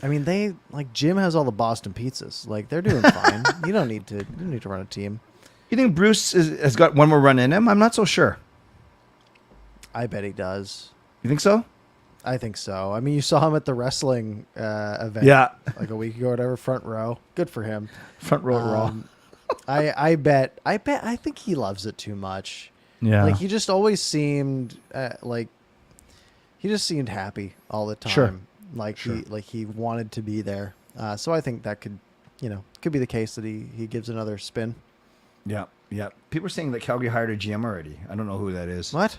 [SPEAKER 1] I mean, Jim has all the Boston pizzas. Like, they're doing fine. You don't need to run a team.
[SPEAKER 2] You think Bruce has got one more run in him? I'm not so sure.
[SPEAKER 1] I bet he does.
[SPEAKER 2] You think so?
[SPEAKER 1] I think so. I mean, you saw him at the wrestling event like a week ago or whatever, front row. Good for him.
[SPEAKER 2] Front row Raw.
[SPEAKER 1] I think he loves it too much.
[SPEAKER 2] Yeah.
[SPEAKER 1] Like, he just always seemed he just seemed happy all the time.
[SPEAKER 2] Sure.
[SPEAKER 1] He wanted to be there. So I think that could be the case that he gives another spin.
[SPEAKER 2] Yeah. Yeah. People are saying that Calgary hired a GM already. I don't know who that is.
[SPEAKER 1] What?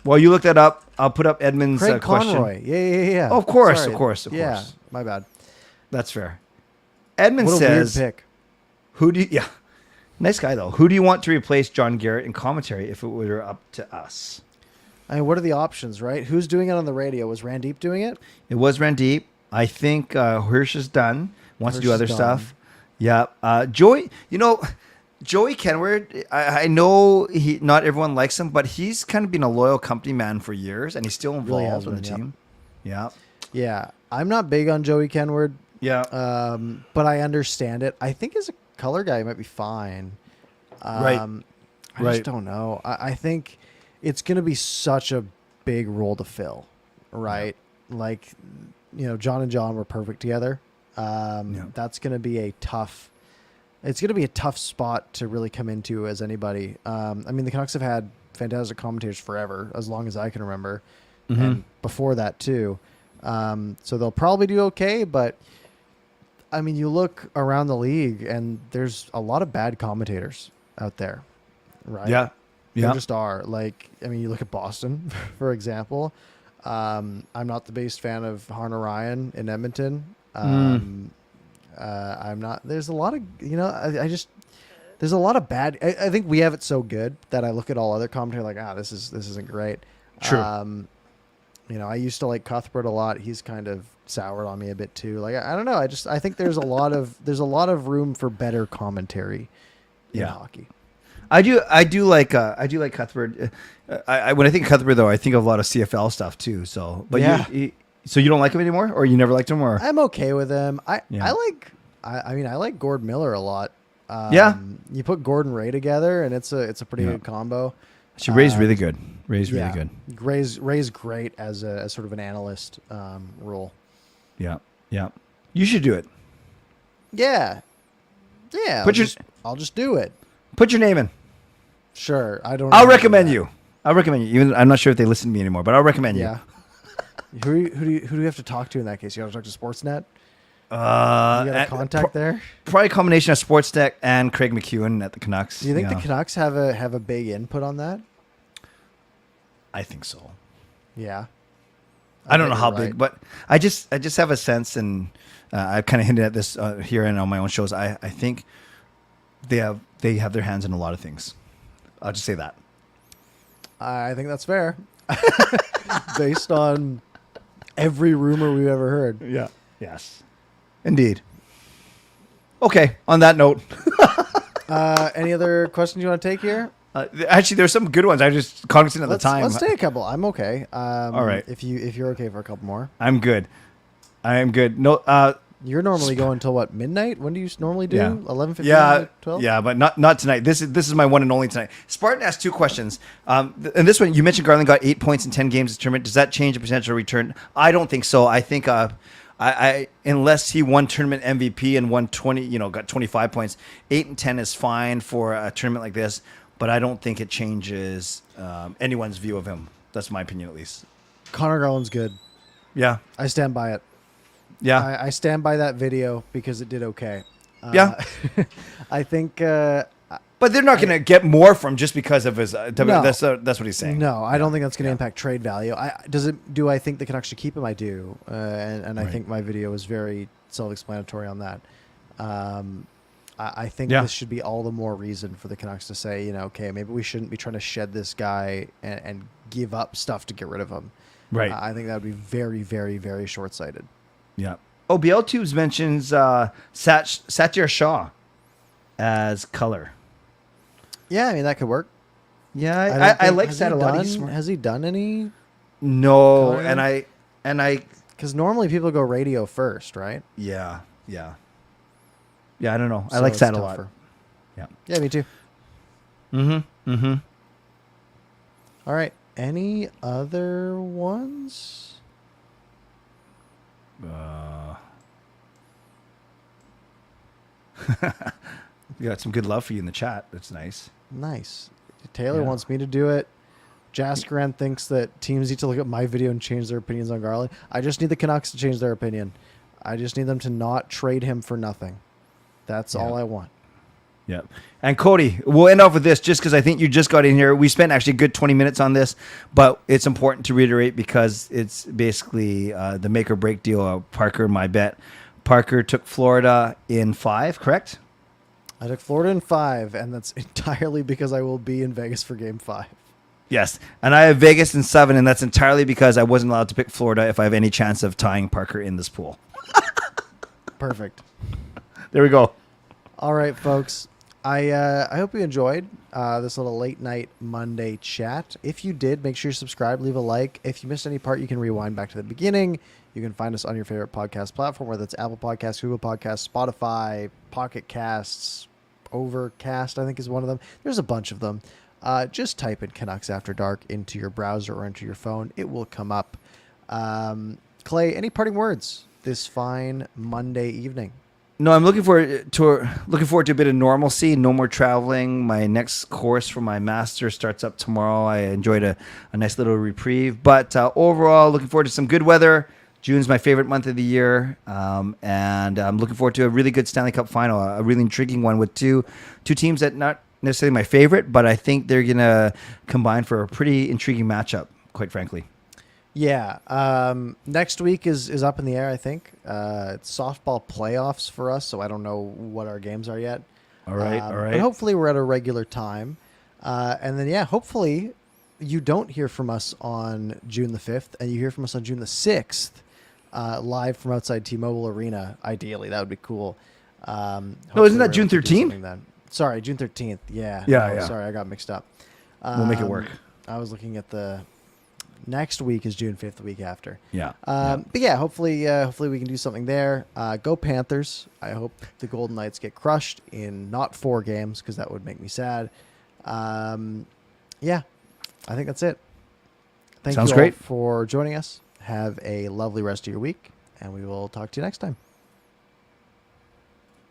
[SPEAKER 2] Well, you look that up. I'll put up Edmund's
[SPEAKER 1] Craig
[SPEAKER 2] question.
[SPEAKER 1] Conroy. Yeah.
[SPEAKER 2] Oh, of course,
[SPEAKER 1] Sorry.
[SPEAKER 2] of course.
[SPEAKER 1] Yeah, my bad.
[SPEAKER 2] That's fair. Edmund
[SPEAKER 1] what a
[SPEAKER 2] says,
[SPEAKER 1] weird pick.
[SPEAKER 2] "Who do you?" Yeah, nice guy though. Who do you want to replace John Garrett in commentary if it were up to us?
[SPEAKER 1] I mean, what are the options, right? Who's doing it on the radio? Was Randeep doing it?
[SPEAKER 2] It was Randeep. I think Hirsch is done. Wants to do other stuff. Yeah. Joey, Joey Kenward, I know not everyone likes him, but he's kind of been a loyal company man for years, and he's still involved in the team. Yeah.
[SPEAKER 1] Yeah. I'm not big on Joey Kenward.
[SPEAKER 2] Yeah.
[SPEAKER 1] But I understand it. I think as a color guy, he might be fine.
[SPEAKER 2] Right.
[SPEAKER 1] I just don't know. I think it's going to be such a big role to fill, right? Yeah. Like, John and John were perfect together. That's going to be a tough It's going to be a tough spot to really come into as anybody. I mean, the Canucks have had fantastic commentators forever, as long as I can remember, and before that too. So they'll probably do okay, but I mean, you look around the league and there's a lot of bad commentators out there, right?
[SPEAKER 2] Yeah.
[SPEAKER 1] There just are. Like, I mean, you look at Boston, for example. I'm not the biggest fan of Harner Ryan in Edmonton. I'm not. There's a lot of, there's a lot of bad. I think we have it so good that I look at all other commentators like, this isn't great.
[SPEAKER 2] True.
[SPEAKER 1] I used to like Cuthbert a lot. He's kind of soured on me a bit too. Like, I don't know. I think there's a lot of room for better commentary in hockey.
[SPEAKER 2] I do like Cuthbert. When I think of Cuthbert though, I think of a lot of CFL stuff too. So, but so you don't like him anymore, or you never liked him, or?
[SPEAKER 1] I'm okay with him. I like Gord Miller a lot. You put Gordon Ray together, and it's a pretty good combo.
[SPEAKER 2] Ray's really good. Ray's really good.
[SPEAKER 1] Ray's great as sort of an analyst role.
[SPEAKER 2] Yeah. You should do it.
[SPEAKER 1] Yeah. I'll just do it.
[SPEAKER 2] Put your name in.
[SPEAKER 1] Sure.
[SPEAKER 2] I'll recommend you. Even I'm not sure if they listen to me anymore, but I'll recommend you.
[SPEAKER 1] Who do you have to talk to in that case? You have to talk to Sportsnet? You got a contact there?
[SPEAKER 2] Probably a combination of Sportsnet and Craig McEwen at the Canucks.
[SPEAKER 1] Do you think the Canucks have a big input on that?
[SPEAKER 2] I think so.
[SPEAKER 1] Yeah.
[SPEAKER 2] I don't know how big, but I just have a sense, and I've kind of hinted at this here and on my own shows. I think they have their hands in a lot of things. I'll just say that.
[SPEAKER 1] I think that's fair. Based on every rumor we've ever heard.
[SPEAKER 2] Yeah. Yes. Indeed. Okay. On that note.
[SPEAKER 1] Any other questions you want to take here?
[SPEAKER 2] Actually, there's some good ones. I just cognizant at the time.
[SPEAKER 1] Let's take a couple. I'm okay.
[SPEAKER 2] All right.
[SPEAKER 1] If you're okay for a couple more.
[SPEAKER 2] I'm good. I am good. No.
[SPEAKER 1] You're normally going until what, midnight? When do you normally do? 11:15?
[SPEAKER 2] Yeah.
[SPEAKER 1] 12?
[SPEAKER 2] Yeah, but not tonight. This is my one and only tonight. Spartan asked 2 questions. And this one, you mentioned Garland got 8 points in 10 games this tournament. Does that change the potential return? I don't think so. I think I unless he won tournament MVP and won 20, got 25 points, 8 and 10 is fine for a tournament like this. But I don't think it changes anyone's view of him. That's my opinion, at least.
[SPEAKER 1] Connor Garland's good.
[SPEAKER 2] Yeah.
[SPEAKER 1] I stand by it.
[SPEAKER 2] Yeah.
[SPEAKER 1] I stand by that video because it did okay.
[SPEAKER 2] Yeah.
[SPEAKER 1] I think...
[SPEAKER 2] but they're not going to get more from just because of his... No. That's what he's saying.
[SPEAKER 1] No, I don't think that's going to impact trade value. Do I think the Canucks should keep him? I do. And I think my video was very self-explanatory on that. I think this should be all the more reason for the Canucks to say, okay, maybe we shouldn't be trying to shed this guy and give up stuff to get rid of him.
[SPEAKER 2] Right.
[SPEAKER 1] I think that would be very, very, very short-sighted.
[SPEAKER 2] Yeah. Oh, BL Tubes mentions Satyar Shah as color.
[SPEAKER 1] Yeah, I mean, that could work.
[SPEAKER 2] Yeah, I like Sat a lot.
[SPEAKER 1] Has he done any?
[SPEAKER 2] No,
[SPEAKER 1] color?
[SPEAKER 2] and I
[SPEAKER 1] because normally people go radio first, right?
[SPEAKER 2] Yeah, I don't know.
[SPEAKER 1] So
[SPEAKER 2] I like Sat a
[SPEAKER 1] tougher.
[SPEAKER 2] lot.
[SPEAKER 1] Yeah, me too.
[SPEAKER 2] Mm-hmm.
[SPEAKER 1] All right. Any other ones?
[SPEAKER 2] We got some good love for you in the chat. That's nice.
[SPEAKER 1] Nice. Taylor wants me to do it. Jaskaran thinks that teams need to look at my video and change their opinions on Garland. I just need the Canucks to change their opinion. I just need them to not trade him for nothing. That's all I want.
[SPEAKER 2] Yeah. And Cody, we'll end off with this just because I think you just got in here. We spent actually a good 20 minutes on this, but it's important to reiterate because it's basically the make or break deal of Parker, my bet. Parker took Florida in 5, correct?
[SPEAKER 1] I took Florida in 5, and that's entirely because I will be in Vegas for Game 5.
[SPEAKER 2] Yes. And I have Vegas in 7, and that's entirely because I wasn't allowed to pick Florida if I have any chance of tying Parker in this pool.
[SPEAKER 1] Perfect.
[SPEAKER 2] There we go.
[SPEAKER 1] All right, folks. I hope you enjoyed this little late night Monday chat. If you did, make sure you subscribe, leave a like. If you missed any part, you can rewind back to the beginning. You can find us on your favorite podcast platform, whether it's Apple Podcasts, Google Podcasts, Spotify, Pocket Casts, Overcast, I think is one of them. There's a bunch of them. Just type in Canucks After Dark into your browser or into your phone. It will come up. Clay, any parting words this fine Monday evening?
[SPEAKER 2] No, I'm looking forward to a bit of normalcy. No more traveling. My next course for my master starts up tomorrow. I enjoyed a nice little reprieve. But overall, looking forward to some good weather. June's my favorite month of the year, and I'm looking forward to a really good Stanley Cup final, a really intriguing one with two teams that not necessarily my favorite, but I think they're gonna combine for a pretty intriguing matchup, quite frankly.
[SPEAKER 1] Yeah. Next week is up in the air, I think. It's softball playoffs for us, so I don't know what our games are yet.
[SPEAKER 2] All right.
[SPEAKER 1] But hopefully we're at a regular time. And then, hopefully you don't hear from us on June the 5th, and you hear from us on June the 6th, live from outside T-Mobile Arena. Ideally, that would be cool.
[SPEAKER 2] No, isn't that June 13th?
[SPEAKER 1] Sorry, June 13th. Yeah.
[SPEAKER 2] Yeah.
[SPEAKER 1] Sorry, I got mixed up.
[SPEAKER 2] We'll make it work.
[SPEAKER 1] I was looking at the... Next week is June 5th, the week after.
[SPEAKER 2] Yeah.
[SPEAKER 1] But hopefully we can do something there. Go Panthers. I hope the Golden Knights get crushed in not 4 games, because that would make me sad. I think that's it. Thank you all for joining us. Have a lovely rest of your week, and we will talk to you next time.